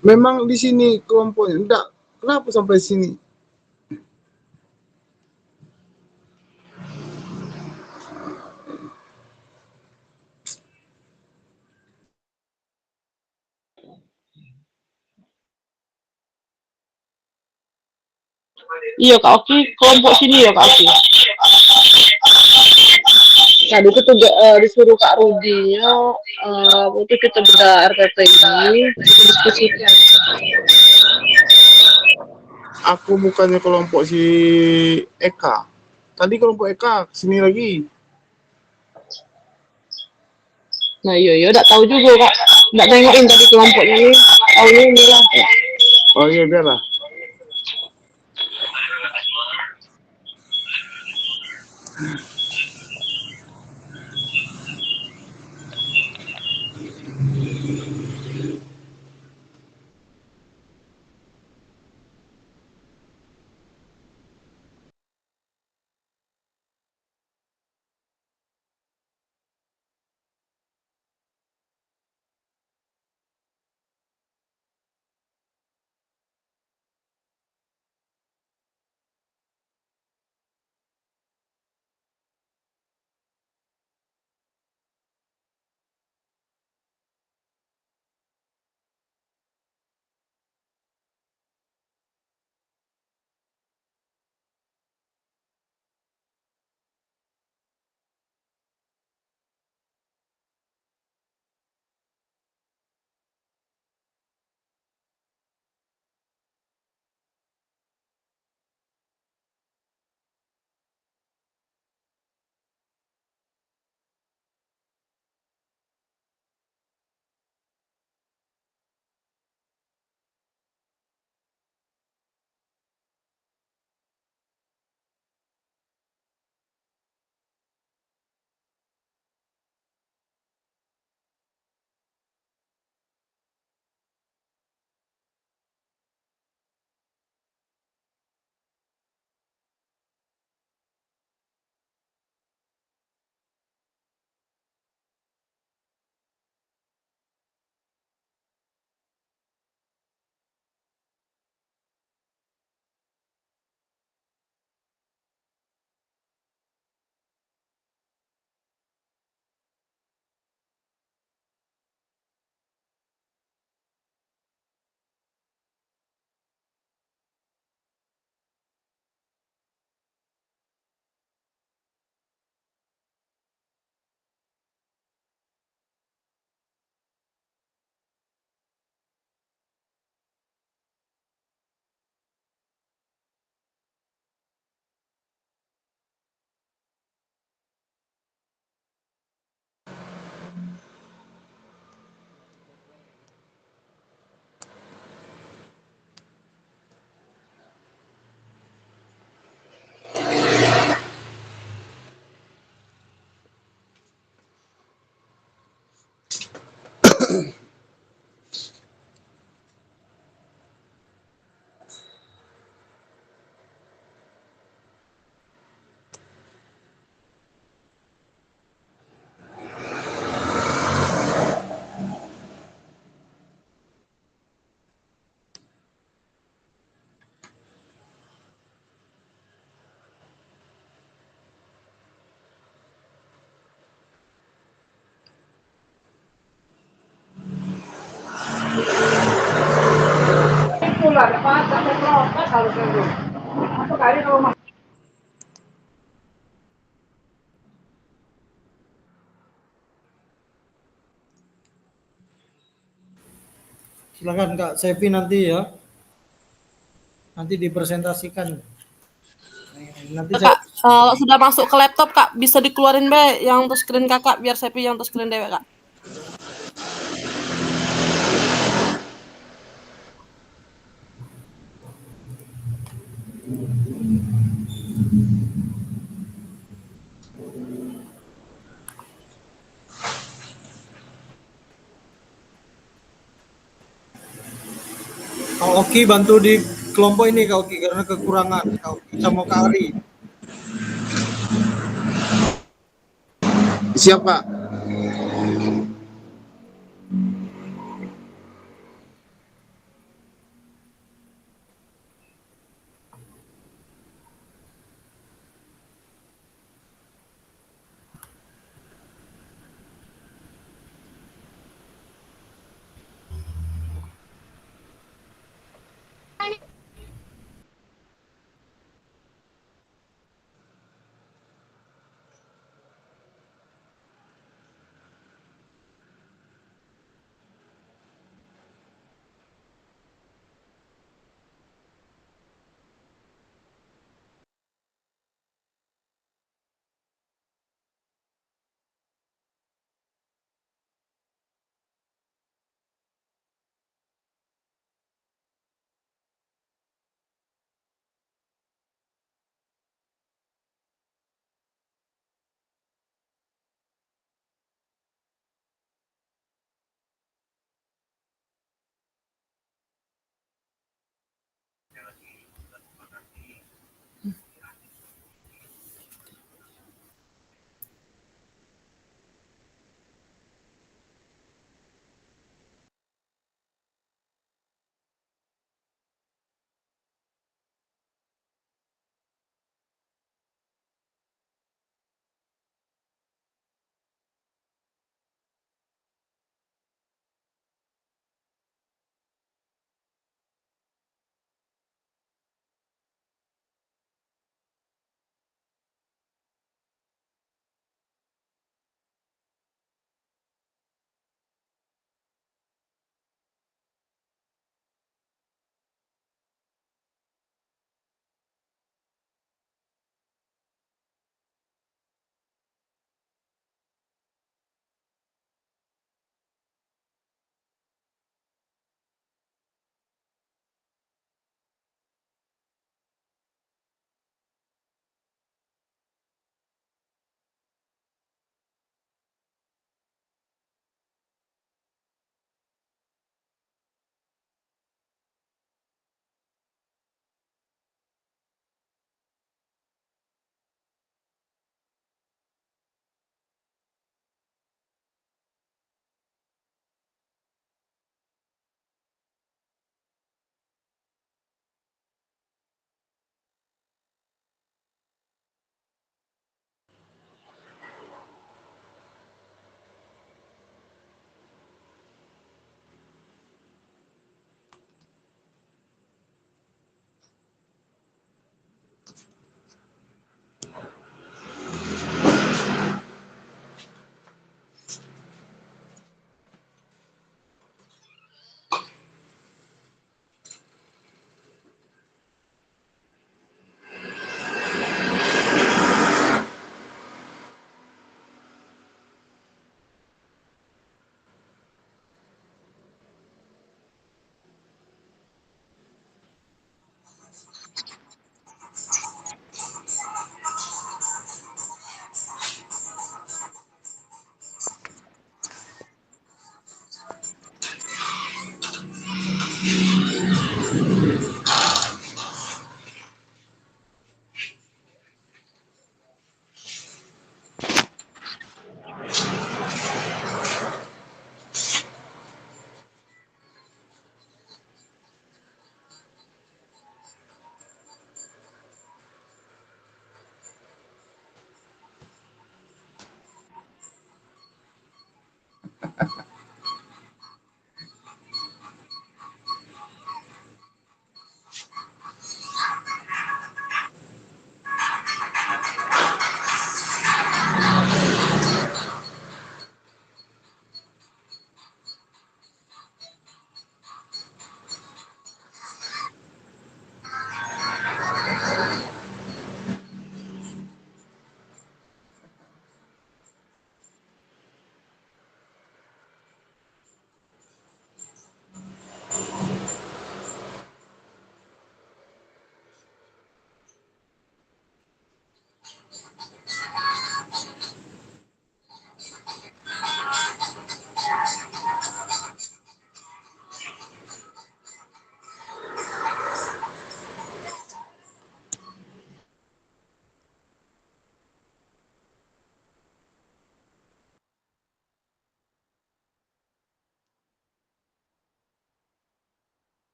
Memang di sini kelompoknya enggak. Kenapa sampai sini? Iya Kak Oki, kelompok sini ya Kak Oki. Tadi itu tuh disuruh Kak Rudinya, waktu kita beda RPP ini, kita diskusikan. Aku bukannya kelompok si Eka. Tadi kelompok Eka sini lagi. Nah iya, udah tahu juga Kak. Nggak nengokin tadi kelompoknya nih, tahunya ini lah. Oh iya biarlah. Silakan Kak Sevi nanti ya. Nanti dipresentasikan. Nanti saya Kak, sudah masuk ke laptop Kak, bisa dikeluarin be yang touchscreen Kakak biar saya yang touchscreen dewek Kak. Kak Oki bantu di kelompok ini Kak Oki karena kekurangan Kak Oki sama Kak Ari. Siap Pak.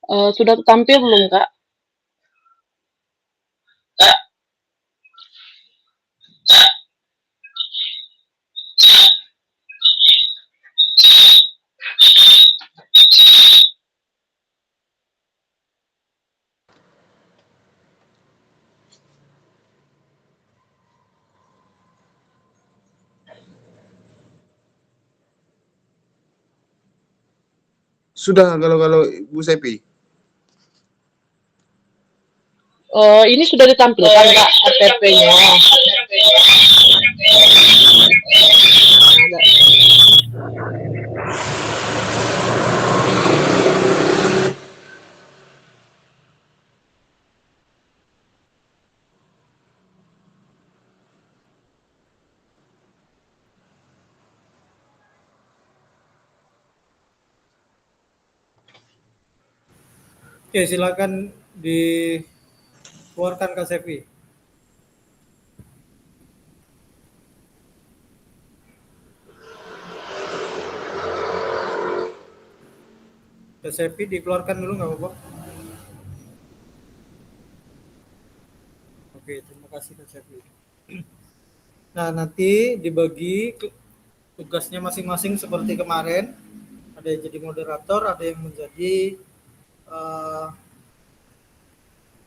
Sudah tampil belum, Kak? Sudah kalau Bu Sepi. Ini sudah ditampilkan, Kak, RTP-nya. Ada. Oke, silakan dikeluarkan Kak Sevi. Kak Sevi dikeluarkan dulu nggak apa-apa. Oke, terima kasih Kak Sevi. Nah, nanti dibagi tugasnya masing-masing seperti kemarin. Ada yang jadi moderator, ada yang menjadi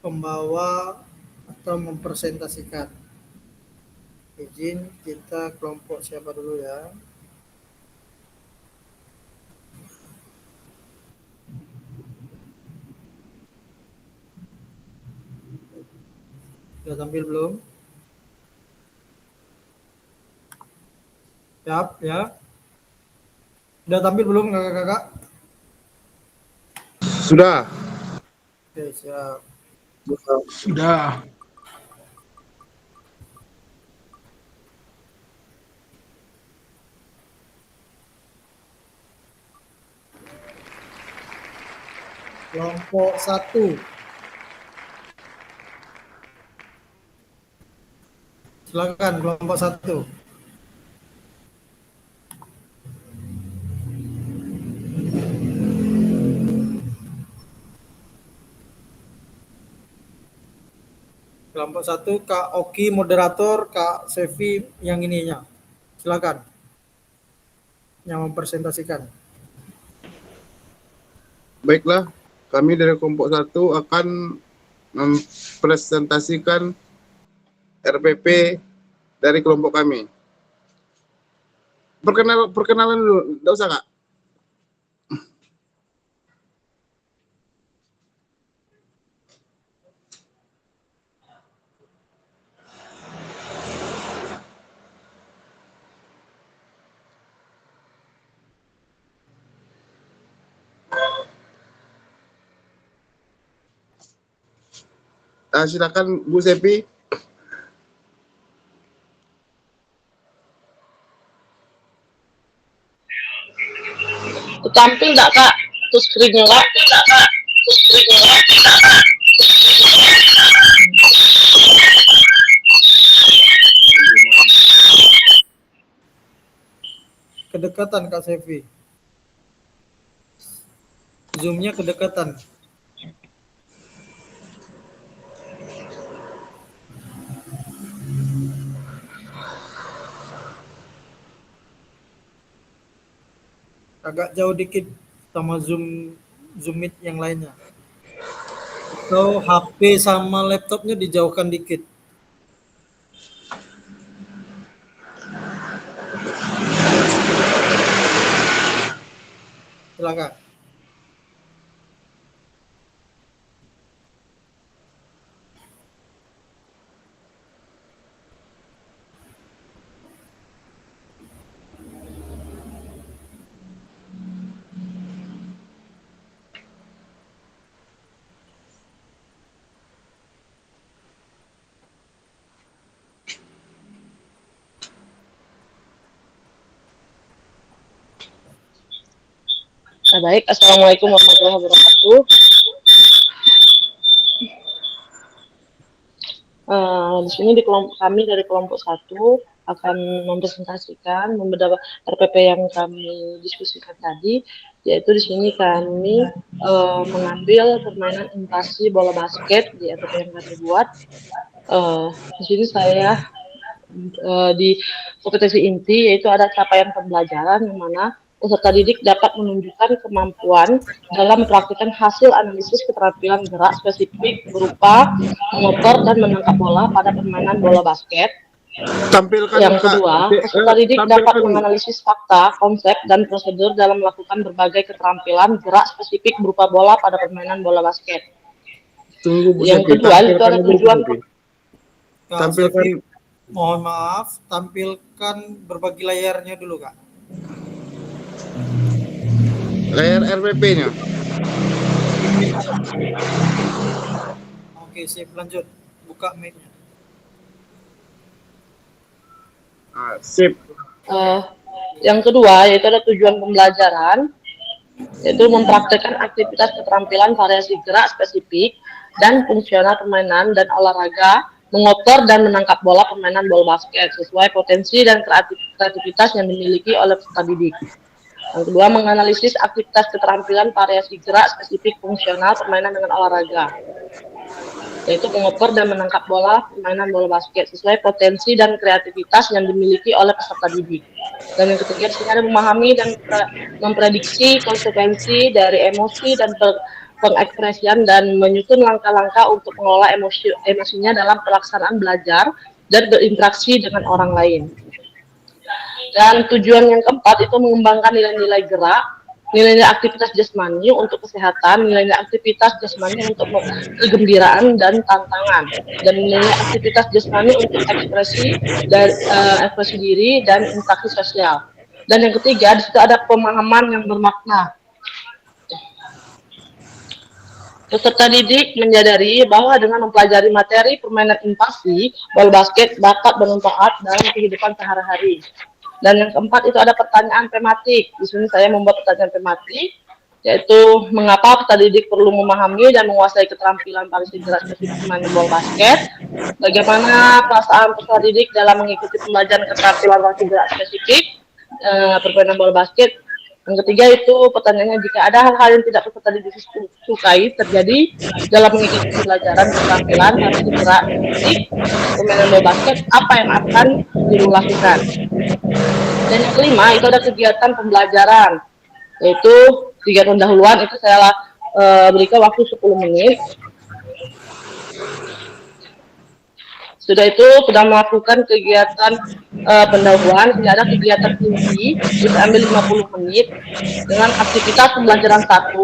pembawa atau mempresentasikan. Izin kita kelompok siapa dulu ya? Sudah tampil belum? Siap ya? Sudah tampil belum kakak-kakak? Sudah. Oke, siap. Sudah. Kelompok 1. Silakan kelompok 1. Kelompok 1 Kak Oki moderator, Kak Sevi yang ininya. Silakan. Yang mempresentasikan. Baiklah, kami dari kelompok 1 akan mempresentasikan RPP dari kelompok kami. Perkenalan dulu, enggak usah Kak. Silakan Bu Sepi. Tampil enggak, Kak? Tuh screen-nya, Kak? Kedekatan Kak Sevi. Zoom-nya kedekatan. Agak jauh dikit sama Zoom Meet yang lainnya. Atau HP sama laptopnya dijauhkan dikit. Silakan. Nah, baik. Assalamualaikum warahmatullahi wabarakatuh. Di sini di kelompok kami dari kelompok 1 akan mempresentasikan beberapa RPP yang kami diskusikan tadi, yaitu di sini kami mengambil permainan invasi bola basket di RPP yang kami buat. Di sini saya di kompetensi inti yaitu ada capaian pembelajaran yang mana peserta didik dapat menunjukkan kemampuan dalam mempraktikkan hasil analisis keterampilan gerak spesifik berupa mengoper dan menangkap bola pada permainan bola basket. Tampilkan Yang kedua, peserta didik dapat menganalisis fakta, konsep, dan prosedur dalam melakukan berbagai keterampilan gerak spesifik berupa bola pada permainan bola basket. Tunggu, Bu Yang Sepi, kedua, itu tampilkan ada dulu, Bu tujuan. Sepi. Kak Tampilkan. Sepi, mohon maaf, tampilkan berbagi layarnya dulu, Kak. Layar RPP-nya. Oke, sip, lanjut. Buka mic-nya. Sip. Yang kedua, yaitu ada tujuan pembelajaran, yaitu mempraktekkan aktivitas keterampilan variasi gerak spesifik dan fungsional permainan dan olahraga, mengoper dan menangkap bola permainan bola basket sesuai potensi dan kreativitas yang dimiliki oleh peserta didik. Yang kedua, menganalisis aktivitas keterampilan variasi gerak spesifik fungsional permainan dengan olahraga, yaitu mengoper dan menangkap bola permainan bola basket sesuai potensi dan kreativitas yang dimiliki oleh peserta didik. Dan yang ketiga, di sini ada memahami dan memprediksi konsekuensi dari emosi dan pengekspresian dan menyusun langkah-langkah untuk mengelola emosinya dalam pelaksanaan belajar dan berinteraksi dengan orang lain. Dan tujuan yang keempat itu mengembangkan nilai-nilai gerak, nilai-nilai aktivitas jasmani untuk kesehatan, nilai-nilai aktivitas jasmani untuk kegembiraan dan tantangan, dan nilai aktivitas jasmani untuk ekspresi dan ekspresi diri dan interaksi sosial. Dan yang ketiga, di situ ada pemahaman yang bermakna. Peserta didik menyadari bahwa dengan mempelajari materi permainan invasi, bola basket dapat bermanfaat dalam kehidupan sehari-hari. Dan yang keempat itu ada pertanyaan tematik. Di sini saya membuat pertanyaan tematik, yaitu mengapa peserta didik perlu memahami dan menguasai keterampilan variasi gerak spesifik permainan bola basket, bagaimana perasaan peserta didik dalam mengikuti pembelajaran keterampilan variasi gerak spesifik permainan bola basket. Yang ketiga itu pertanyaannya, jika ada hal-hal yang tidak peserta didik sukai terjadi dalam mengikuti pembelajaran keterampilan variasi gerak spesifik permainan bola basket, apa yang akan dilakukan? Dan yang kelima itu ada kegiatan pembelajaran, yaitu kegiatan pendahuluan itu saya berikan waktu 10 menit. Sudah itu sudah melakukan kegiatan pendahuluan, tidak ada kegiatan inti, bisa ambil 50 menit dengan aktivitas pembelajaran 1.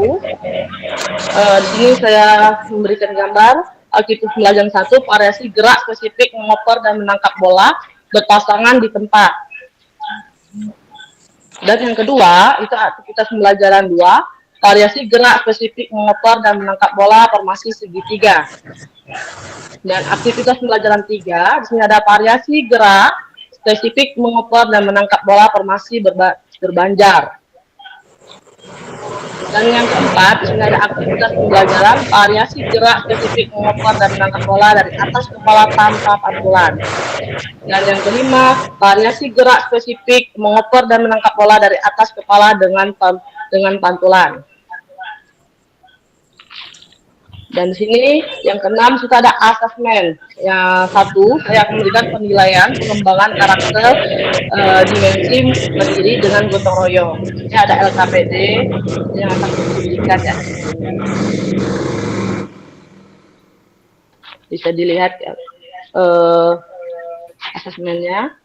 Di sini saya memberikan gambar aktivitas pembelajaran 1, variasi gerak spesifik mengoper dan menangkap bola berpasangan di tempat. Dan yang kedua itu aktivitas pembelajaran 2, variasi gerak spesifik mengoper dan menangkap bola formasi segitiga. Dan aktivitas pembelajaran 3, di sini ada variasi gerak spesifik mengoper dan menangkap bola formasi berbanjar. Dan yang keempat, di sini ada aktivitas pembelajaran variasi gerak spesifik mengoper dan menangkap bola dari atas kepala tanpa pantulan. Dan yang kelima, variasi gerak spesifik mengoper dan menangkap bola dari atas kepala dengan pantulan. Dan di sini yang keenam kita ada asesmen. Yang satu, saya akan memberikan penilaian pengembangan karakter dimensi mandiri dengan gotong royong. Ini ada LKPD yang akan diberikan ya. Bisa dilihat ya, asesmennya.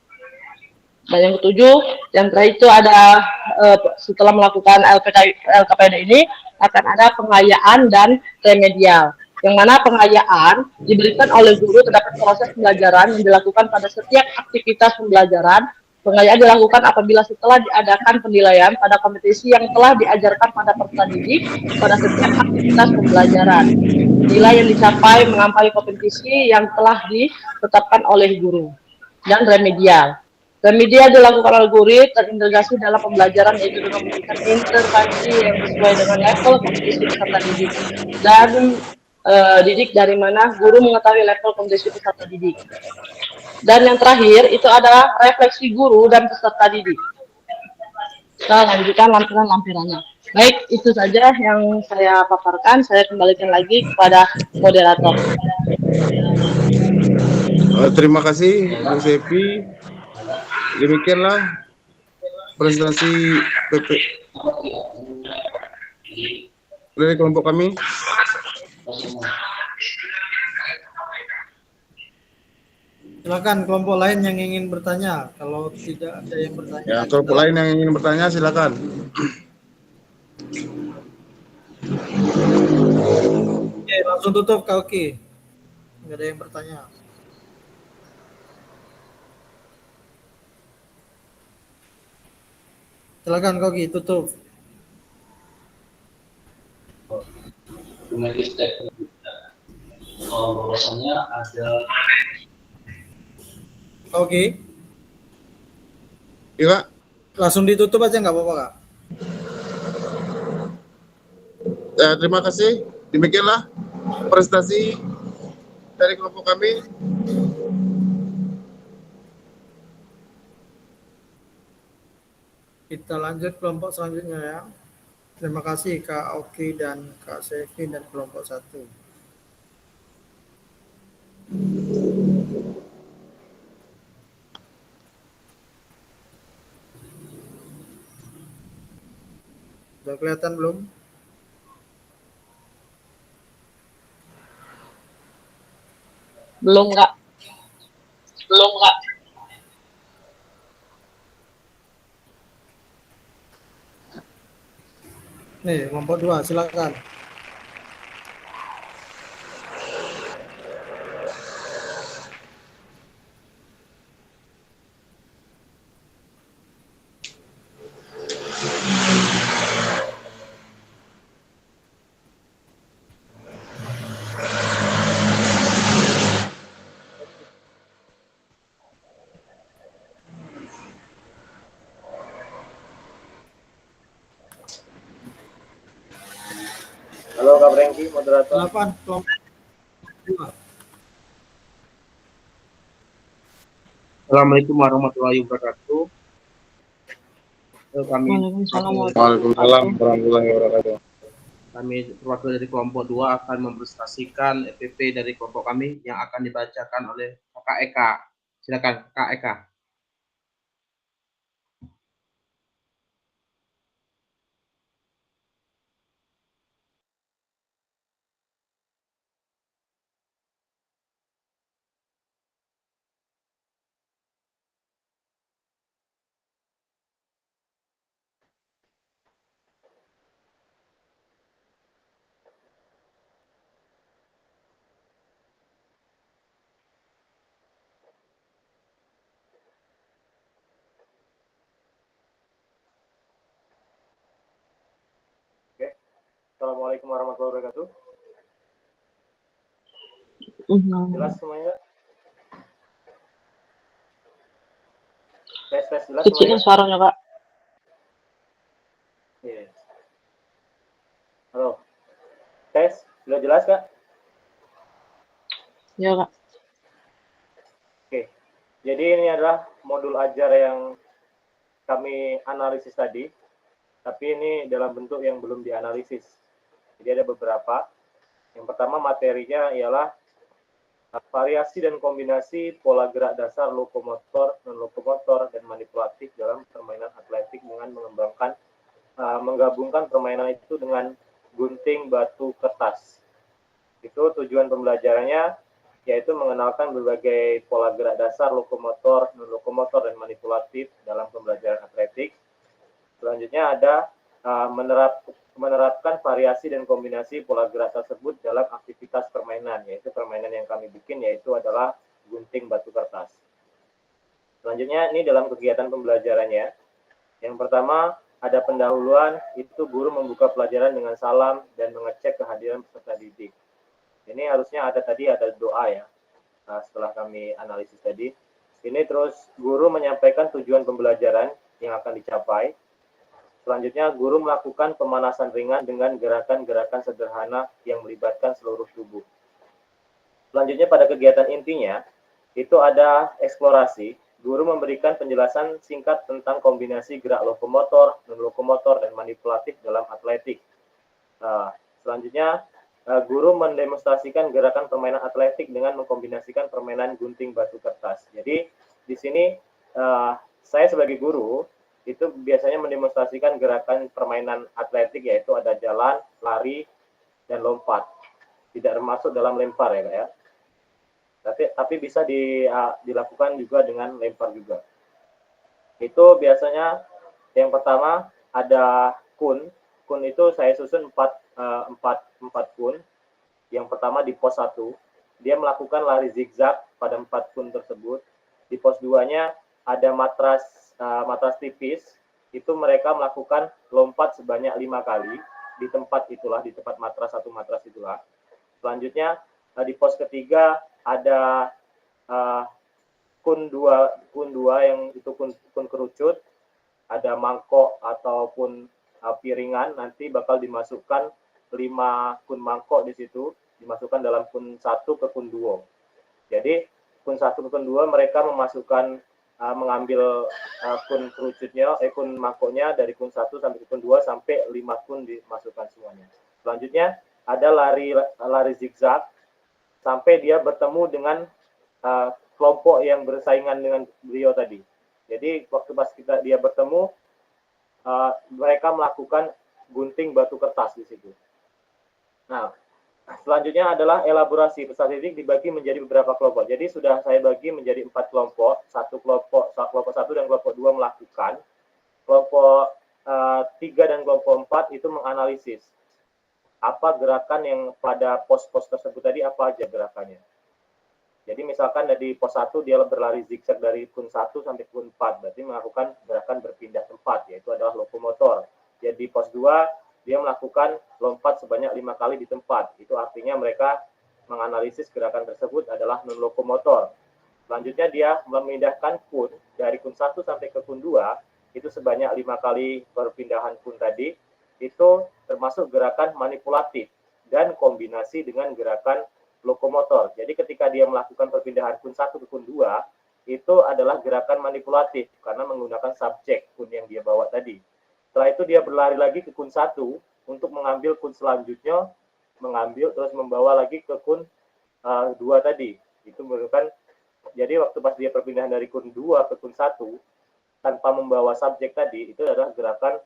Dan yang ketujuh, yang terakhir itu ada setelah melakukan LKPD ini akan ada pengayaan dan remedial. Yang mana pengayaan diberikan oleh guru terhadap proses pembelajaran yang dilakukan pada setiap aktivitas pembelajaran. Pengayaan dilakukan apabila setelah diadakan penilaian pada kompetisi yang telah diajarkan pada peserta didik pada setiap aktivitas pembelajaran. Nilai yang dicapai melampaui kompetisi yang telah ditetapkan oleh guru. Dan remedial. Remedial dilakukan oleh guru terintegrasi dalam pembelajaran, yaitu dengan memberikan intervensi yang sesuai dengan level kompetisi peserta didik dan didik dari mana guru mengetahui level kompetisi peserta didik. Dan yang terakhir itu adalah refleksi guru dan peserta didik. Kita lanjutkan lampiran-lampirannya. Baik, itu saja yang saya paparkan. Saya kembalikan lagi kepada moderator. Terima kasih Bu Sepi. Demikianlah presentasi PP dari kelompok kami. Silakan kelompok lain yang ingin bertanya. Kalau tidak ada yang bertanya, Ya, kelompok lain yang ingin bertanya silakan. Oke, langsung tutup Kak Oki. Nggak ada yang bertanya. Silakan Kak Oki, tutup. Bahwasannya ada. Oke. Iya Kak. Langsung ditutup aja nggak apa-apa Kak? Ya, terima kasih. Demikianlah presentasi dari kelompok kami. Kita lanjut kelompok selanjutnya ya. Terima kasih Kak Oki dan Kak Sevi dan kelompok 1. Sudah kelihatan belum? Belum, Kak. Belum, Kak. Nih, kelompok 2, silakan. Halo Kak Franky, moderator. Silakan kelompok 2. Assalamualaikum warahmatullahi wabarakatuh. Kami Waalaikumsalam warahmatullahi wabarakatuh. Kami perwakilan dari kelompok 2 akan mempresentasikan EPP dari kelompok kami yang akan dibacakan oleh Kak Eka. Silakan Kak Eka. Oke. Assalamualaikum warahmatullahi wabarakatuh. Jelas semuanya? Tes jelas Kecilin semuanya? suaranya, Kak. Yes. Halo. Tes, sudah jelas Kak? Ya, Kak. Oke. Jadi ini adalah modul ajar yang kami analisis tadi, tapi ini dalam bentuk yang belum dianalisis. Jadi ada beberapa. Yang pertama materinya ialah variasi dan kombinasi pola gerak dasar lokomotor, non-lokomotor, dan manipulatif dalam permainan atletik dengan menggabungkan permainan itu dengan gunting, batu, kertas. Itu tujuan pembelajarannya, yaitu mengenalkan berbagai pola gerak dasar lokomotor, non-lokomotor, dan manipulatif dalam pembelajaran atletik. Selanjutnya ada menerapkan variasi dan kombinasi pola gerak tersebut dalam aktivitas permainan, yaitu permainan yang kami bikin yaitu adalah gunting batu kertas. Selanjutnya ini dalam kegiatan pembelajarannya. Yang pertama ada pendahuluan, itu guru membuka pelajaran dengan salam dan mengecek kehadiran peserta didik. Ini harusnya ada doa ya. Setelah kami analisis tadi, ini terus guru menyampaikan tujuan pembelajaran yang akan dicapai. Selanjutnya, guru melakukan pemanasan ringan dengan gerakan-gerakan sederhana yang melibatkan seluruh tubuh. Selanjutnya, pada kegiatan intinya, itu ada eksplorasi. Guru memberikan penjelasan singkat tentang kombinasi gerak lokomotor, non-lokomotor, dan manipulatif dalam atletik. Selanjutnya, guru mendemonstrasikan gerakan permainan atletik dengan mengkombinasikan permainan gunting batu kertas. Jadi di sini saya sebagai guru itu biasanya mendemonstrasikan gerakan permainan atletik, yaitu ada jalan, lari, dan lompat. Tidak termasuk dalam lempar ya Kak ya. Tapi bisa dilakukan juga dengan lempar juga. Itu biasanya yang pertama ada kun. Kun itu saya susun 4 kun. Yang pertama di pos 1, dia melakukan lari zigzag pada 4 kun tersebut. Di pos 2-nya ada matras tipis, itu mereka melakukan lompat sebanyak 5 kali di tempat itulah, di tempat matras, satu matras itulah. Selanjutnya di pos ketiga ada kun 2 yang itu kun kerucut, ada mangkok ataupun piringan, nanti bakal dimasukkan 5 kun mangkok di situ, dimasukkan dalam kun 1 ke kun 2. Jadi kun 1 ke kun 2 mereka memasukkan mengambil kun kerucutnya, kun mangkoknya dari kun 1 sampai kun 2 sampai 5 kun dimasukkan semuanya. Selanjutnya ada lari zigzag sampai dia bertemu dengan kelompok yang bersaingan dengan beliau tadi. Jadi waktu pas dia bertemu, mereka melakukan gunting batu kertas di situ. Nah, selanjutnya adalah elaborasi. Peserta didik dibagi menjadi beberapa kelompok. Jadi sudah saya bagi menjadi 4 kelompok. Kelompok 1 dan kelompok 2 melakukan. Kelompok 3 dan kelompok 4 itu menganalisis apa gerakan yang pada pos-pos tersebut tadi, apa aja gerakannya. Jadi misalkan dari pos 1 dia berlari zigzag dari kun 1 sampai kun 4, berarti melakukan gerakan berpindah tempat, yaitu adalah lokomotor. Jadi pos 2 dia melakukan lompat sebanyak 5 kali di tempat, itu artinya mereka menganalisis gerakan tersebut adalah non-lokomotor. Selanjutnya dia memindahkan kun dari kun 1 sampai ke kun 2, itu sebanyak 5 kali perpindahan kun tadi, itu termasuk gerakan manipulatif dan kombinasi dengan gerakan lokomotor. Jadi ketika dia melakukan perpindahan kun 1 ke kun 2, itu adalah gerakan manipulatif karena menggunakan subjek kun yang dia bawa tadi. Setelah itu dia berlari lagi ke kun 1 untuk mengambil kun selanjutnya, terus membawa lagi ke kun 2 tadi. Itu merupakan, jadi waktu pas dia perpindahan dari kun 2 ke kun 1 tanpa membawa subjek tadi, itu adalah gerakan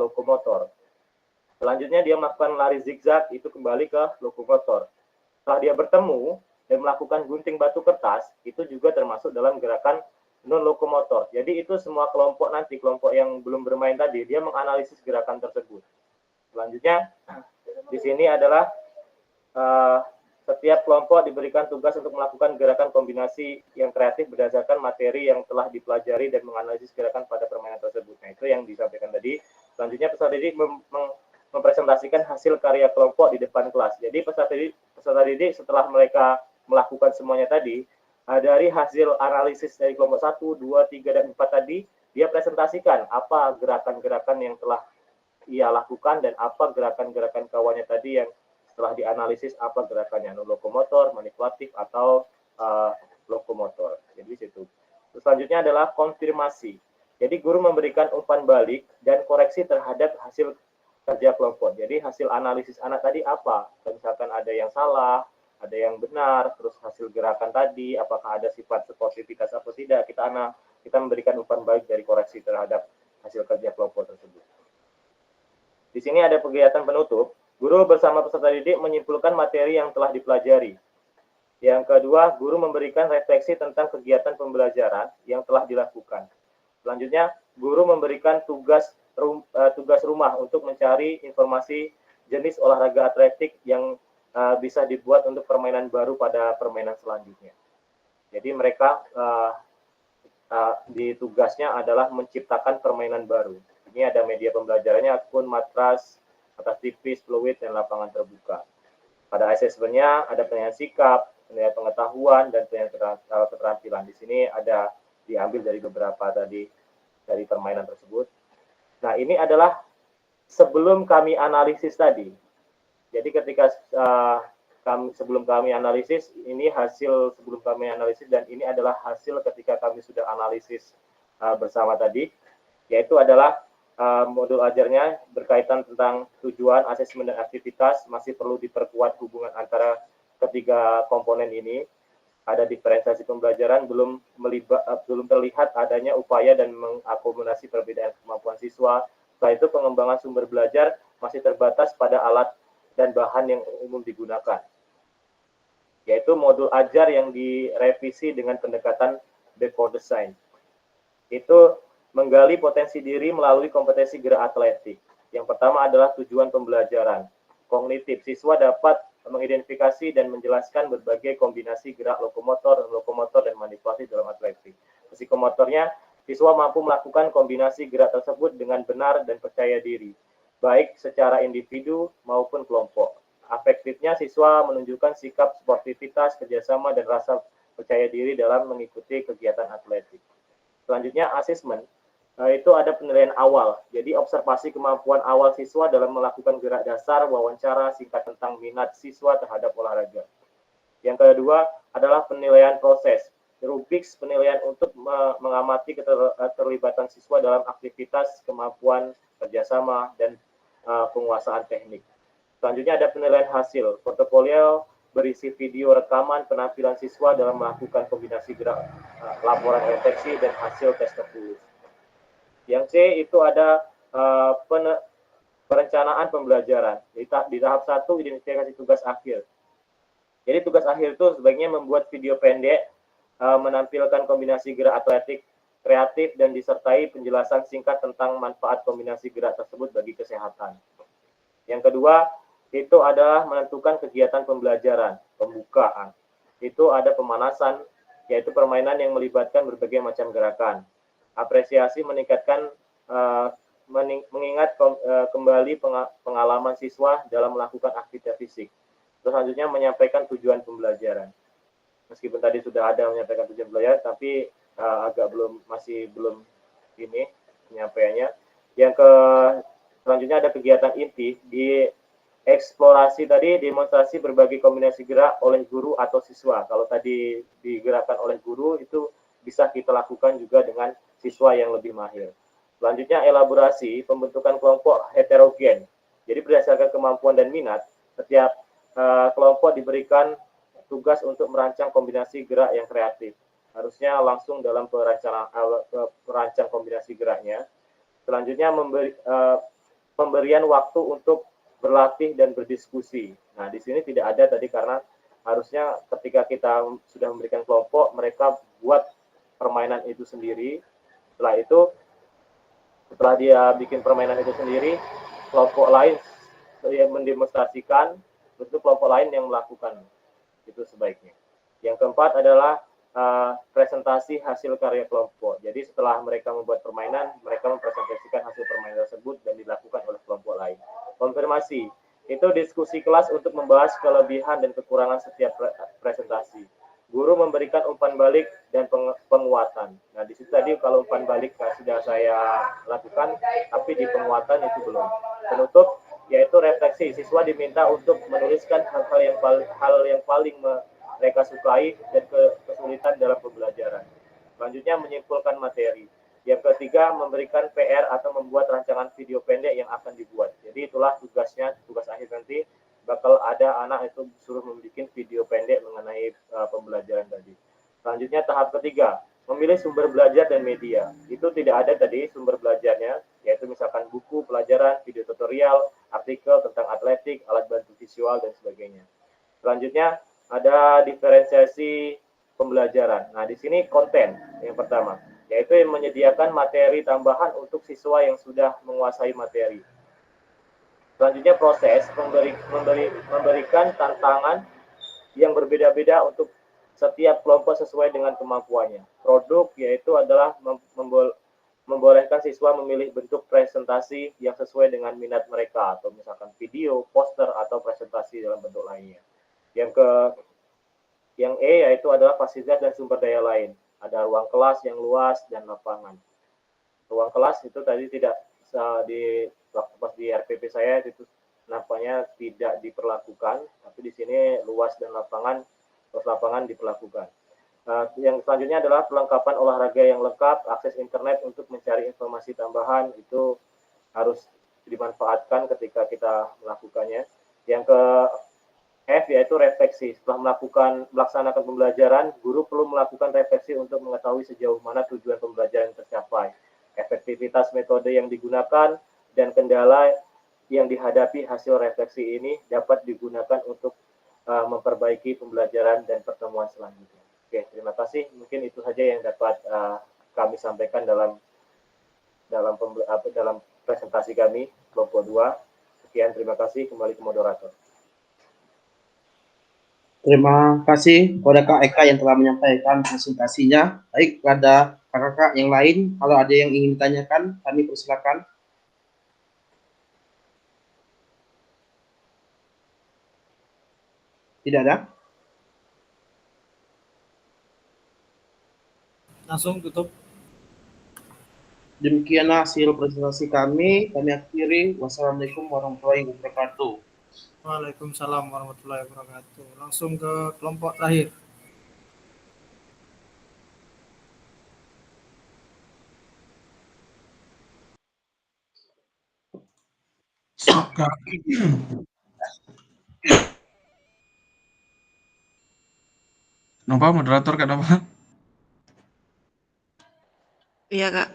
lokomotor. Selanjutnya dia melakukan lari zigzag, itu kembali ke lokomotor. Setelah dia bertemu dan melakukan gunting batu kertas, itu juga termasuk dalam gerakan non-lokomotor. Jadi itu semua kelompok nanti, kelompok yang belum bermain tadi, dia menganalisis gerakan tersebut. Selanjutnya, di sini adalah setiap kelompok diberikan tugas untuk melakukan gerakan kombinasi yang kreatif berdasarkan materi yang telah dipelajari dan menganalisis gerakan pada permainan tersebut. Nah, itu yang disampaikan tadi. Selanjutnya peserta didik mempresentasikan hasil karya kelompok di depan kelas. Jadi peserta didik setelah mereka melakukan semuanya tadi, dari hasil analisis dari kelompok 1, 2, 3, dan 4 tadi, dia presentasikan apa gerakan-gerakan yang telah ia lakukan dan apa gerakan-gerakan kawannya tadi yang setelah dianalisis apa gerakannya, lokomotor, manipulatif, atau lokomotor. Jadi situ. Selanjutnya adalah konfirmasi. Jadi guru memberikan umpan balik dan koreksi terhadap hasil kerja kelompok. Jadi hasil analisis anak tadi apa? Misalkan ada yang salah, ada yang benar, terus hasil gerakan tadi, apakah ada sifat sportivitas atau tidak, kita memberikan umpan balik dari koreksi terhadap hasil kerja kelompok tersebut. Di sini ada kegiatan penutup. Guru bersama peserta didik menyimpulkan materi yang telah dipelajari. Yang kedua, guru memberikan refleksi tentang kegiatan pembelajaran yang telah dilakukan. Selanjutnya, guru memberikan tugas rumah untuk mencari informasi jenis olahraga atletik yang bisa dibuat untuk permainan baru pada permainan selanjutnya. Jadi mereka di tugasnya adalah menciptakan permainan baru. Ini ada media pembelajarannya, akun, matras tipis, fluid, dan lapangan terbuka. Pada assessment-nya ada penilaian sikap, penilaian pengetahuan, dan penilaian keterampilan. Di sini ada diambil dari beberapa tadi dari permainan tersebut. Nah, ini adalah sebelum kami analisis tadi. Jadi ketika sebelum kami analisis, ini hasil sebelum kami analisis, dan ini adalah hasil ketika kami sudah analisis bersama tadi, yaitu adalah modul ajarnya berkaitan tentang tujuan, asesmen, dan aktivitas. Masih perlu diperkuat hubungan antara ketiga komponen ini. Ada diferensiasi pembelajaran, belum terlihat adanya upaya dan mengakomodasi perbedaan kemampuan siswa. Setelah itu pengembangan sumber belajar masih terbatas pada alat dan bahan yang umum digunakan, yaitu modul ajar yang direvisi dengan pendekatan backward design. Itu menggali potensi diri melalui kompetensi gerak atletik. Yang pertama adalah tujuan pembelajaran. Kognitif, siswa dapat mengidentifikasi dan menjelaskan berbagai kombinasi gerak lokomotor, dan manipulasi dalam atletik. Psikomotornya, siswa mampu melakukan kombinasi gerak tersebut dengan benar dan percaya diri, baik secara individu maupun kelompok. Afektifnya, siswa menunjukkan sikap sportivitas, kerjasama, dan rasa percaya diri dalam mengikuti kegiatan atletik. Selanjutnya, asesmen. Itu ada penilaian awal. Jadi observasi kemampuan awal siswa dalam melakukan gerak dasar, wawancara singkat tentang minat siswa terhadap olahraga. Yang kedua adalah penilaian proses. Rubriks penilaian untuk mengamati keterlibatan siswa dalam aktivitas, kemampuan kerjasama, dan penguasaan teknik. Selanjutnya ada penilaian hasil. Portofolio berisi video rekaman penampilan siswa dalam melakukan kombinasi gerak, laporan refleksi, dan hasil tes tertulis. Yang C itu ada perencanaan pembelajaran. Di tahap 1, identifikasi tugas akhir. Jadi tugas akhir itu sebaiknya membuat video pendek, menampilkan kombinasi gerak atletik kreatif, dan disertai penjelasan singkat tentang manfaat kombinasi gerak tersebut bagi kesehatan. Yang kedua, itu adalah menentukan kegiatan pembelajaran, pembukaan. Itu ada pemanasan, yaitu permainan yang melibatkan berbagai macam gerakan. Apresiasi meningkatkan, mengingat kembali pengalaman siswa dalam melakukan aktivitas fisik. Terus selanjutnya menyampaikan tujuan pembelajaran. Meskipun tadi sudah ada menyampaikan tujuan belajar, tapi masih belum ini penyampaiannya. Selanjutnya ada kegiatan inti. Di eksplorasi tadi, demonstrasi berbagai kombinasi gerak oleh guru atau siswa. Kalau tadi digerakkan oleh guru, itu bisa kita lakukan juga dengan siswa yang lebih mahir. Selanjutnya elaborasi, pembentukan kelompok heterogen. Jadi berdasarkan kemampuan dan minat, setiap kelompok diberikan tugas untuk merancang kombinasi gerak yang kreatif. Harusnya langsung dalam perancang kombinasi geraknya. Selanjutnya pemberian waktu untuk berlatih dan berdiskusi. Nah, di sini tidak ada tadi karena harusnya ketika kita sudah memberikan kelompok, mereka buat permainan itu sendiri. Setelah dia bikin permainan itu sendiri, kelompok lain yang mendemonstrasikan, tentu kelompok lain yang melakukan. Itu sebaiknya. Yang keempat adalah presentasi hasil karya kelompok. Jadi setelah mereka membuat permainan, mereka mempresentasikan hasil permainan tersebut dan dilakukan oleh kelompok lain. Konfirmasi, itu diskusi kelas untuk membahas kelebihan dan kekurangan setiap presentasi. Guru memberikan umpan balik dan penguatan. Nah, di situ tadi kalau umpan balik sudah saya lakukan, tapi di penguatan itu belum. Penutup, yaitu refleksi. Siswa diminta untuk menuliskan hal yang paling mereka sukai dan kesulitan dalam pembelajaran. Selanjutnya menyimpulkan materi. Yang ketiga, memberikan PR atau membuat rancangan video pendek yang akan dibuat. Jadi itulah tugasnya, tugas akhir nanti bakal ada anak itu suruh membuat video pendek mengenai pembelajaran tadi. Selanjutnya tahap ketiga, memilih sumber belajar dan media. Itu tidak ada tadi sumber belajarnya, yaitu misalkan buku pelajaran, video tutorial, artikel tentang atletik, alat bantu visual, dan sebagainya. Selanjutnya ada diferensiasi pembelajaran. Nah, di sini konten yang pertama, yaitu yang menyediakan materi tambahan untuk siswa yang sudah menguasai materi. Selanjutnya proses memberikan tantangan yang berbeda-beda untuk setiap kelompok sesuai dengan kemampuannya. Produk yaitu adalah membolehkan siswa memilih bentuk presentasi yang sesuai dengan minat mereka, atau misalkan video, poster, atau presentasi dalam bentuk lainnya. Yang E yaitu adalah fasilitas dan sumber daya lain. Ada ruang kelas yang luas dan lapangan. Ruang kelas itu tadi tidak di waktu pas di RPP saya itu nampaknya tidak diperlakukan, tapi di sini luas lapangan diperlakukan. Yang selanjutnya adalah pelengkapan olahraga yang lengkap, akses internet untuk mencari informasi tambahan itu harus dimanfaatkan ketika kita melakukannya. Yang ke F yaitu refleksi. Setelah melaksanakan pembelajaran, guru perlu melakukan refleksi untuk mengetahui sejauh mana tujuan pembelajaran tercapai, efektivitas metode yang digunakan, dan kendala yang dihadapi. Hasil refleksi ini dapat digunakan untuk memperbaiki pembelajaran dan pertemuan selanjutnya. Oke, terima kasih. Mungkin itu saja yang dapat kami sampaikan dalam presentasi kami kelompok 2. Sekian, terima kasih. Kembali ke moderator. Terima kasih kepada Kak Eka yang telah menyampaikan presentasinya. Baik, pada kakak-kakak yang lain, kalau ada yang ingin ditanyakan, kami persilakan. Tidak ada? Langsung tutup. Demikianlah hasil presentasi kami akhiri. Wassalamualaikum warahmatullahi wabarakatuh. Waalaikumsalam warahmatullahi wabarakatuh. Langsung ke kelompok terakhir. Kenapa moderator, kenapa? Iya, Kak.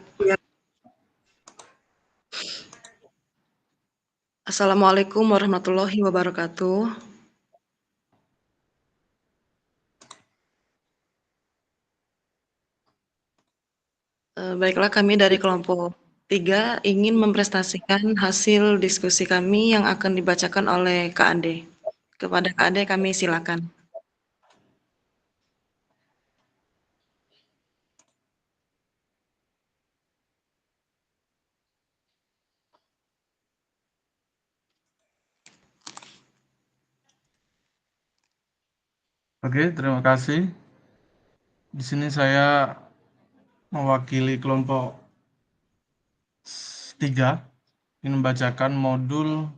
Assalamualaikum warahmatullahi wabarakatuh. Baiklah, kami dari kelompok 3 ingin mempresentasikan hasil diskusi kami yang akan dibacakan oleh Kak Ade. Kepada Kak Ade kami silakan. Oke, terima kasih. Di sini saya mewakili kelompok 3 ingin membacakan modul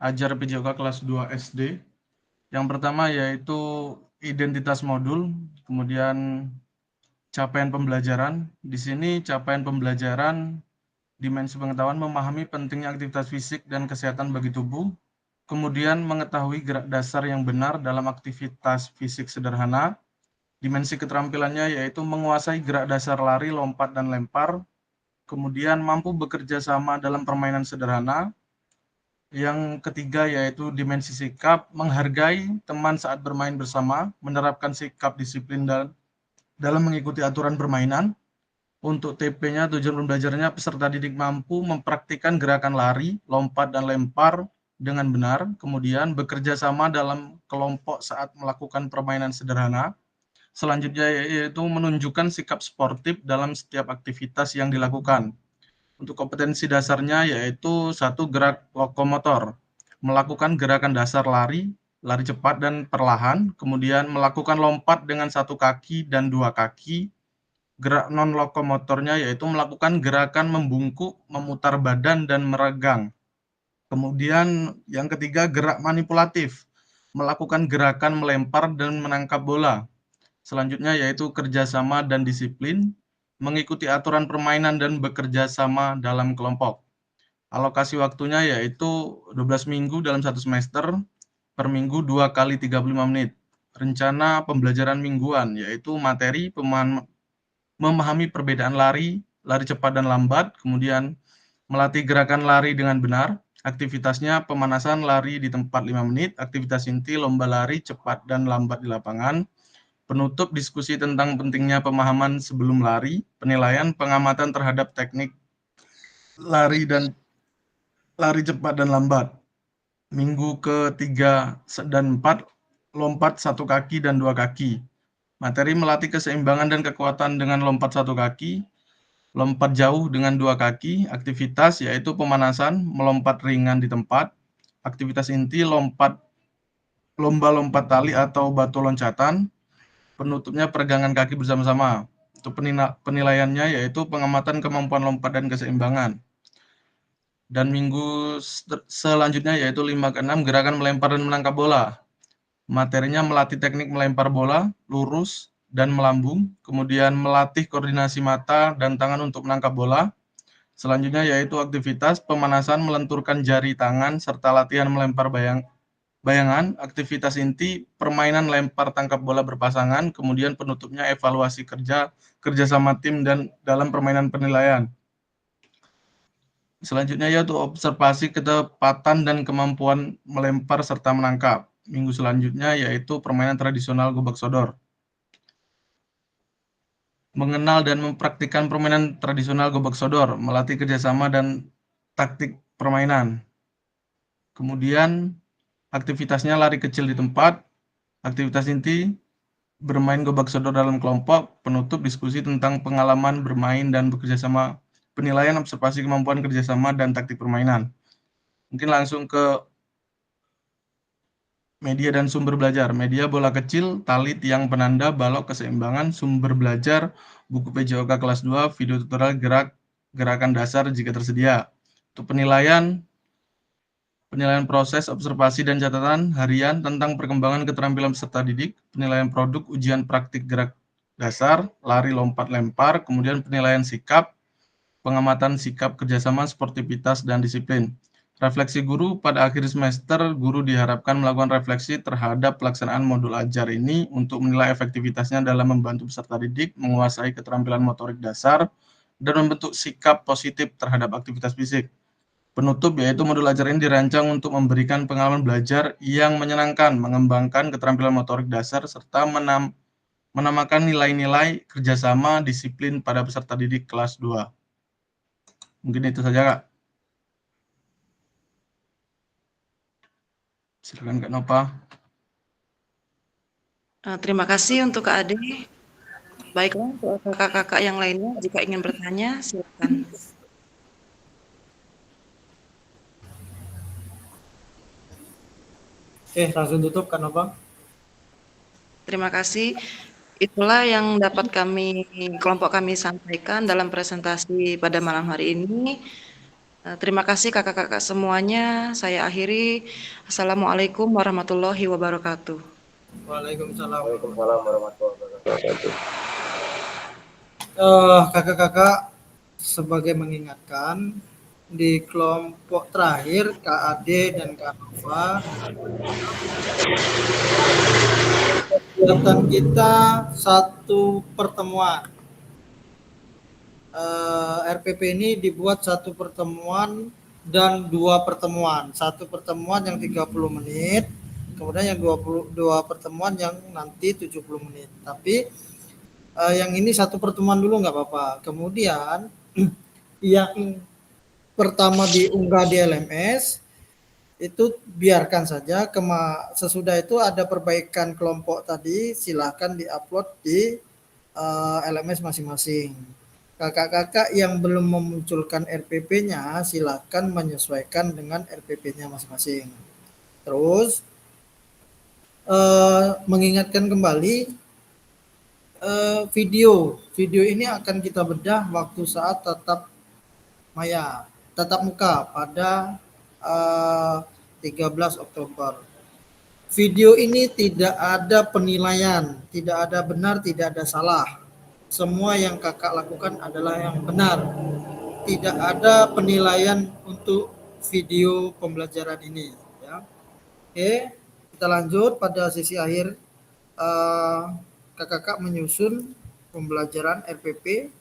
ajar PJOK kelas 2 SD. Yang pertama yaitu identitas modul, kemudian capaian pembelajaran. Di sini capaian pembelajaran dimensi pengetahuan memahami pentingnya aktivitas fisik dan kesehatan bagi tubuh, kemudian mengetahui gerak dasar yang benar dalam aktivitas fisik sederhana. Dimensi keterampilannya yaitu menguasai gerak dasar lari, lompat, dan lempar, kemudian mampu bekerja sama dalam permainan sederhana. Yang ketiga yaitu dimensi sikap, menghargai teman saat bermain bersama, menerapkan sikap disiplin dalam mengikuti aturan permainan. Untuk TP-nya, tujuan pembelajarannya peserta didik mampu mempraktikkan gerakan lari, lompat, dan lempar dengan benar, kemudian bekerja sama dalam kelompok saat melakukan permainan sederhana. Selanjutnya yaitu menunjukkan sikap sportif dalam setiap aktivitas yang dilakukan. Untuk kompetensi dasarnya yaitu 1. Gerak lokomotor, melakukan gerakan dasar lari, lari cepat dan perlahan, kemudian melakukan lompat dengan 1 kaki dan 2 kaki. Gerak non-lokomotornya yaitu melakukan gerakan membungkuk, memutar badan, dan meregang. Kemudian yang ketiga, gerak manipulatif, melakukan gerakan melempar dan menangkap bola. Selanjutnya yaitu kerjasama dan disiplin, mengikuti aturan permainan dan bekerja sama dalam kelompok. Alokasi waktunya yaitu 12 minggu dalam 1 semester, per minggu 2 kali 35 menit. Rencana pembelajaran mingguan yaitu materi memahami perbedaan lari cepat dan lambat, kemudian melatih gerakan lari dengan benar. Aktivitasnya pemanasan lari di tempat 5 menit, aktivitas inti lomba lari cepat dan lambat di lapangan. Penutup diskusi tentang pentingnya pemahaman sebelum lari, penilaian pengamatan terhadap teknik lari cepat dan lambat. Minggu ke-3 dan 4, lompat 1 kaki dan 2 kaki. Materi melatih keseimbangan dan kekuatan dengan lompat 1 kaki, lompat jauh dengan 2 kaki, aktivitas yaitu pemanasan, melompat ringan di tempat, aktivitas inti lomba lompat tali atau batu loncatan, penutupnya peregangan kaki bersama-sama. Untuk penilaiannya yaitu pengamatan kemampuan lompat dan keseimbangan. Dan minggu selanjutnya yaitu 5 ke 6 gerakan melempar dan menangkap bola. Materinya melatih teknik melempar bola, lurus, dan melambung. Kemudian melatih koordinasi mata dan tangan untuk menangkap bola. Selanjutnya yaitu aktivitas pemanasan melenturkan jari tangan serta latihan melempar bayangan. Aktivitas inti permainan lempar tangkap bola berpasangan. Kemudian penutupnya evaluasi kerjasama tim dan dalam permainan penilaian. Selanjutnya yaitu observasi ketepatan dan kemampuan melempar serta menangkap. Minggu selanjutnya yaitu permainan tradisional gobak sodor. Mengenal dan mempraktikkan permainan tradisional gobak sodor, melatih kerjasama dan taktik permainan. Kemudian aktivitasnya lari kecil di tempat, aktivitas inti bermain gobak sodor dalam kelompok, penutup diskusi tentang pengalaman bermain dan bekerjasama, penilaian observasi kemampuan kerjasama dan taktik permainan. Mungkin langsung ke media dan sumber belajar. Media bola kecil, tali tiang penanda, balok keseimbangan, sumber belajar, buku PJOK kelas 2, video tutorial gerakan dasar jika tersedia. Untuk penilaian proses, observasi dan catatan harian tentang perkembangan keterampilan peserta didik, penilaian produk, ujian praktik gerak dasar, lari, lompat, lempar, kemudian penilaian sikap, pengamatan sikap kerjasama, sportivitas, dan disiplin. Refleksi guru pada akhir semester, guru diharapkan melakukan refleksi terhadap pelaksanaan modul ajar ini untuk menilai efektivitasnya dalam membantu peserta didik menguasai keterampilan motorik dasar dan membentuk sikap positif terhadap aktivitas fisik. Penutup yaitu modul ajar ini dirancang untuk memberikan pengalaman belajar yang menyenangkan, mengembangkan keterampilan motorik dasar, serta menamakan nilai-nilai kerjasama disiplin pada peserta didik kelas 2. Mungkin itu saja, Kak. Silakan Kak Nova. Terima kasih untuk Kak Ade. Baiklah, untuk kakak-kakak yang lainnya, jika ingin bertanya, silakan. Oke, langsung tutup Kak Nova. Terima kasih. Itulah yang dapat kelompok kami sampaikan dalam presentasi pada malam hari ini. Terima kasih kakak-kakak semuanya. Saya akhiri. Assalamualaikum warahmatullahi wabarakatuh. Waalaikumsalam. Waalaikumsalam warahmatullahi wabarakatuh. Kakak-kakak, sebagai mengingatkan, di kelompok terakhir Kak Ade dan Kak Nova, kegiatan kita satu pertemuan. RPP ini dibuat satu pertemuan dan 2 pertemuan. Satu pertemuan yang 30 menit, kemudian yang 22 pertemuan yang nanti 70 menit. Tapi yang ini satu pertemuan dulu nggak apa-apa. Kemudian yang pertama diunggah di LMS itu biarkan saja. Sesudah itu ada perbaikan kelompok tadi, silahkan diupload di LMS masing-masing. Kakak-kakak yang belum memunculkan RPP-nya silahkan menyesuaikan dengan RPP-nya masing-masing. Terus mengingatkan kembali, video ini akan kita bedah waktu saat tatap muka pada 13 Oktober. Video ini tidak ada penilaian, tidak ada benar, tidak ada salah. Semua yang kakak lakukan adalah yang benar. Tidak ada penilaian untuk video pembelajaran ini. Ya. Oke, kita lanjut pada sesi akhir. Kakak menyusun pembelajaran RPP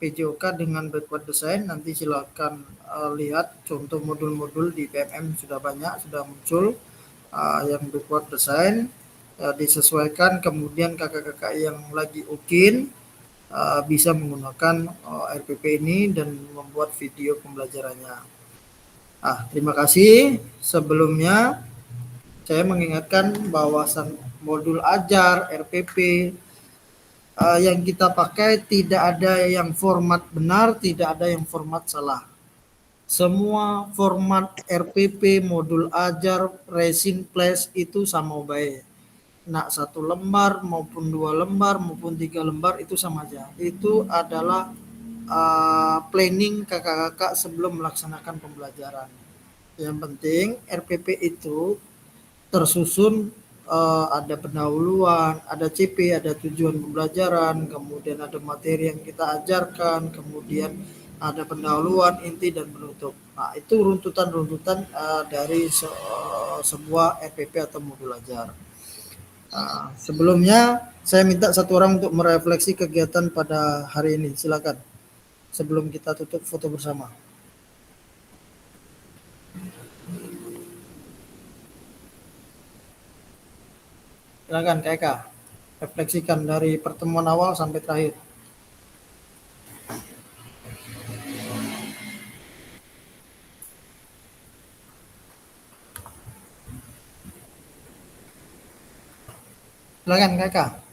PJOK dengan backward design. Nanti silakan lihat contoh modul-modul di PMM sudah banyak, sudah muncul yang backward design, disesuaikan. Kemudian kakak-kakak yang lagi UKIN bisa menggunakan RPP ini dan membuat video pembelajarannya. Terima kasih. Sebelumnya saya mengingatkan bahwasan modul ajar RPP yang kita pakai tidak ada yang format benar, tidak ada yang format salah. Semua format RPP, modul ajar, resin plus itu sama baik. Nak 1 lembar maupun 2 lembar maupun 3 lembar itu sama aja. Itu adalah planning kakak-kakak sebelum melaksanakan pembelajaran. Yang penting RPP itu tersusun, ada pendahuluan, ada CP, ada tujuan pembelajaran, kemudian ada materi yang kita ajarkan, kemudian ada pendahuluan, inti, dan penutup. Nah, itu runtutan-runtutan dari sebuah RPP atau modul ajar. Sebelumnya saya minta satu orang untuk merefleksi kegiatan pada hari ini. Silakan. Sebelum kita tutup foto bersama. Silakan Kak Eka. Refleksikan dari pertemuan awal sampai terakhir. Silakan Kak Eka.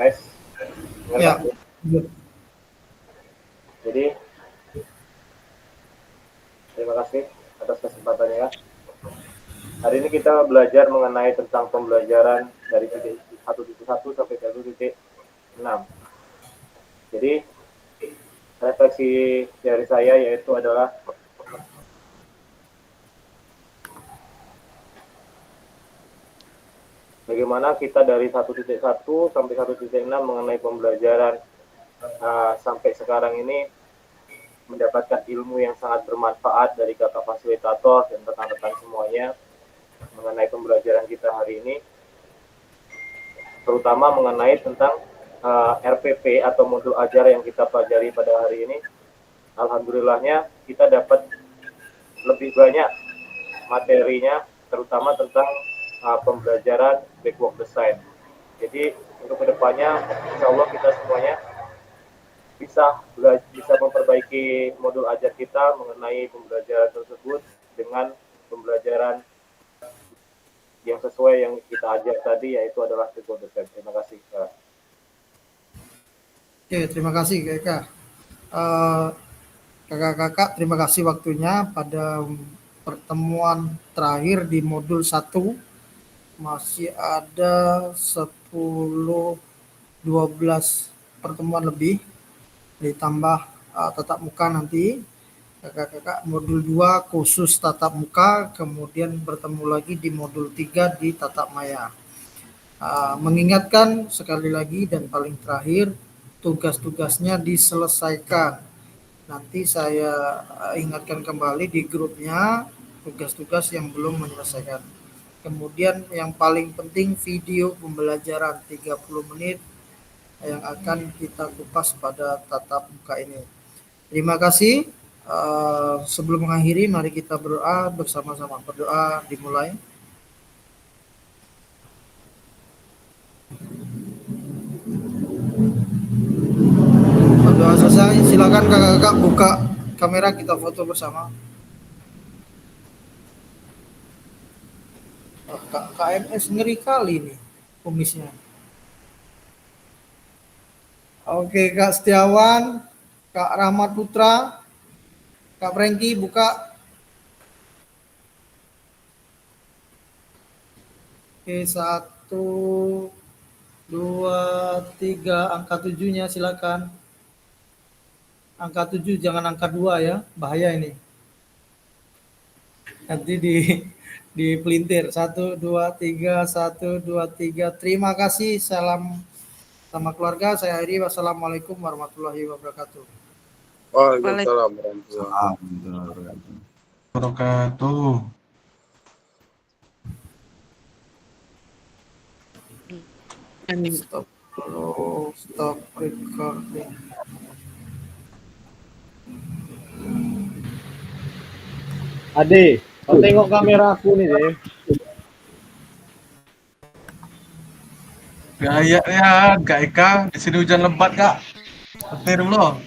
Guys, Ya. Jadi terima kasih atas kesempatannya. Hari ini kita belajar mengenai tentang pembelajaran dari titik 1.1 sampai 1.6. Jadi refleksi dari saya yaitu adalah bagaimana kita dari 1.1 sampai 1.6 mengenai pembelajaran sampai sekarang ini mendapatkan ilmu yang sangat bermanfaat dari kakak fasilitator dan rekan-rekan semuanya mengenai pembelajaran kita hari ini, terutama mengenai tentang RPP atau modul ajar yang kita pelajari pada hari ini. Alhamdulillahnya kita dapat lebih banyak materinya, terutama tentang pembelajaran backward design. Jadi untuk kedepannya, insya Allah kita semuanya bisa memperbaiki modul ajar kita mengenai pembelajaran tersebut dengan pembelajaran yang sesuai yang kita ajar tadi, yaitu adalah backward design. Terima kasih. Oke, terima kasih Kak Eka. Kakak-kakak, terima kasih waktunya pada pertemuan terakhir di modul 1. Masih ada 10-12 pertemuan lebih, ditambah tatap muka nanti. Kakak-kakak modul 2 khusus tatap muka, kemudian bertemu lagi di modul 3 di tatap maya. Mengingatkan sekali lagi dan paling terakhir, tugas-tugasnya diselesaikan. Nanti saya ingatkan kembali di grupnya tugas-tugas yang belum menyelesaikan. Kemudian yang paling penting video pembelajaran 30 menit yang akan kita kupas pada tatap muka ini. Terima kasih. Sebelum mengakhiri, mari kita berdoa bersama-sama. Berdoa dimulai. Berdoa selesai, silakan kakak-kakak buka kamera, kita foto bersama. KMS ngeri kali nih kumisnya. Oke, Kak Setiawan, Kak Rahmat Putra, Kak Franky buka. Oke, 1, 2, 3, angka 7-nya silakan. Angka 7, jangan angka 2 ya, bahaya ini. Nanti di pelintir. 1, 2, 3, 1, 2, 3. Terima kasih, salam sama keluarga. Saya akhiri. Wassalamualaikum warahmatullahi wabarakatuh. Waalaikumsalam warahmatullahi wabarakatuh. Stop recording. Ade, kau tengok kamera aku nih deh. Gaya ya, Kak Eka. Di sini hujan lebat, Kak. Petir dulu.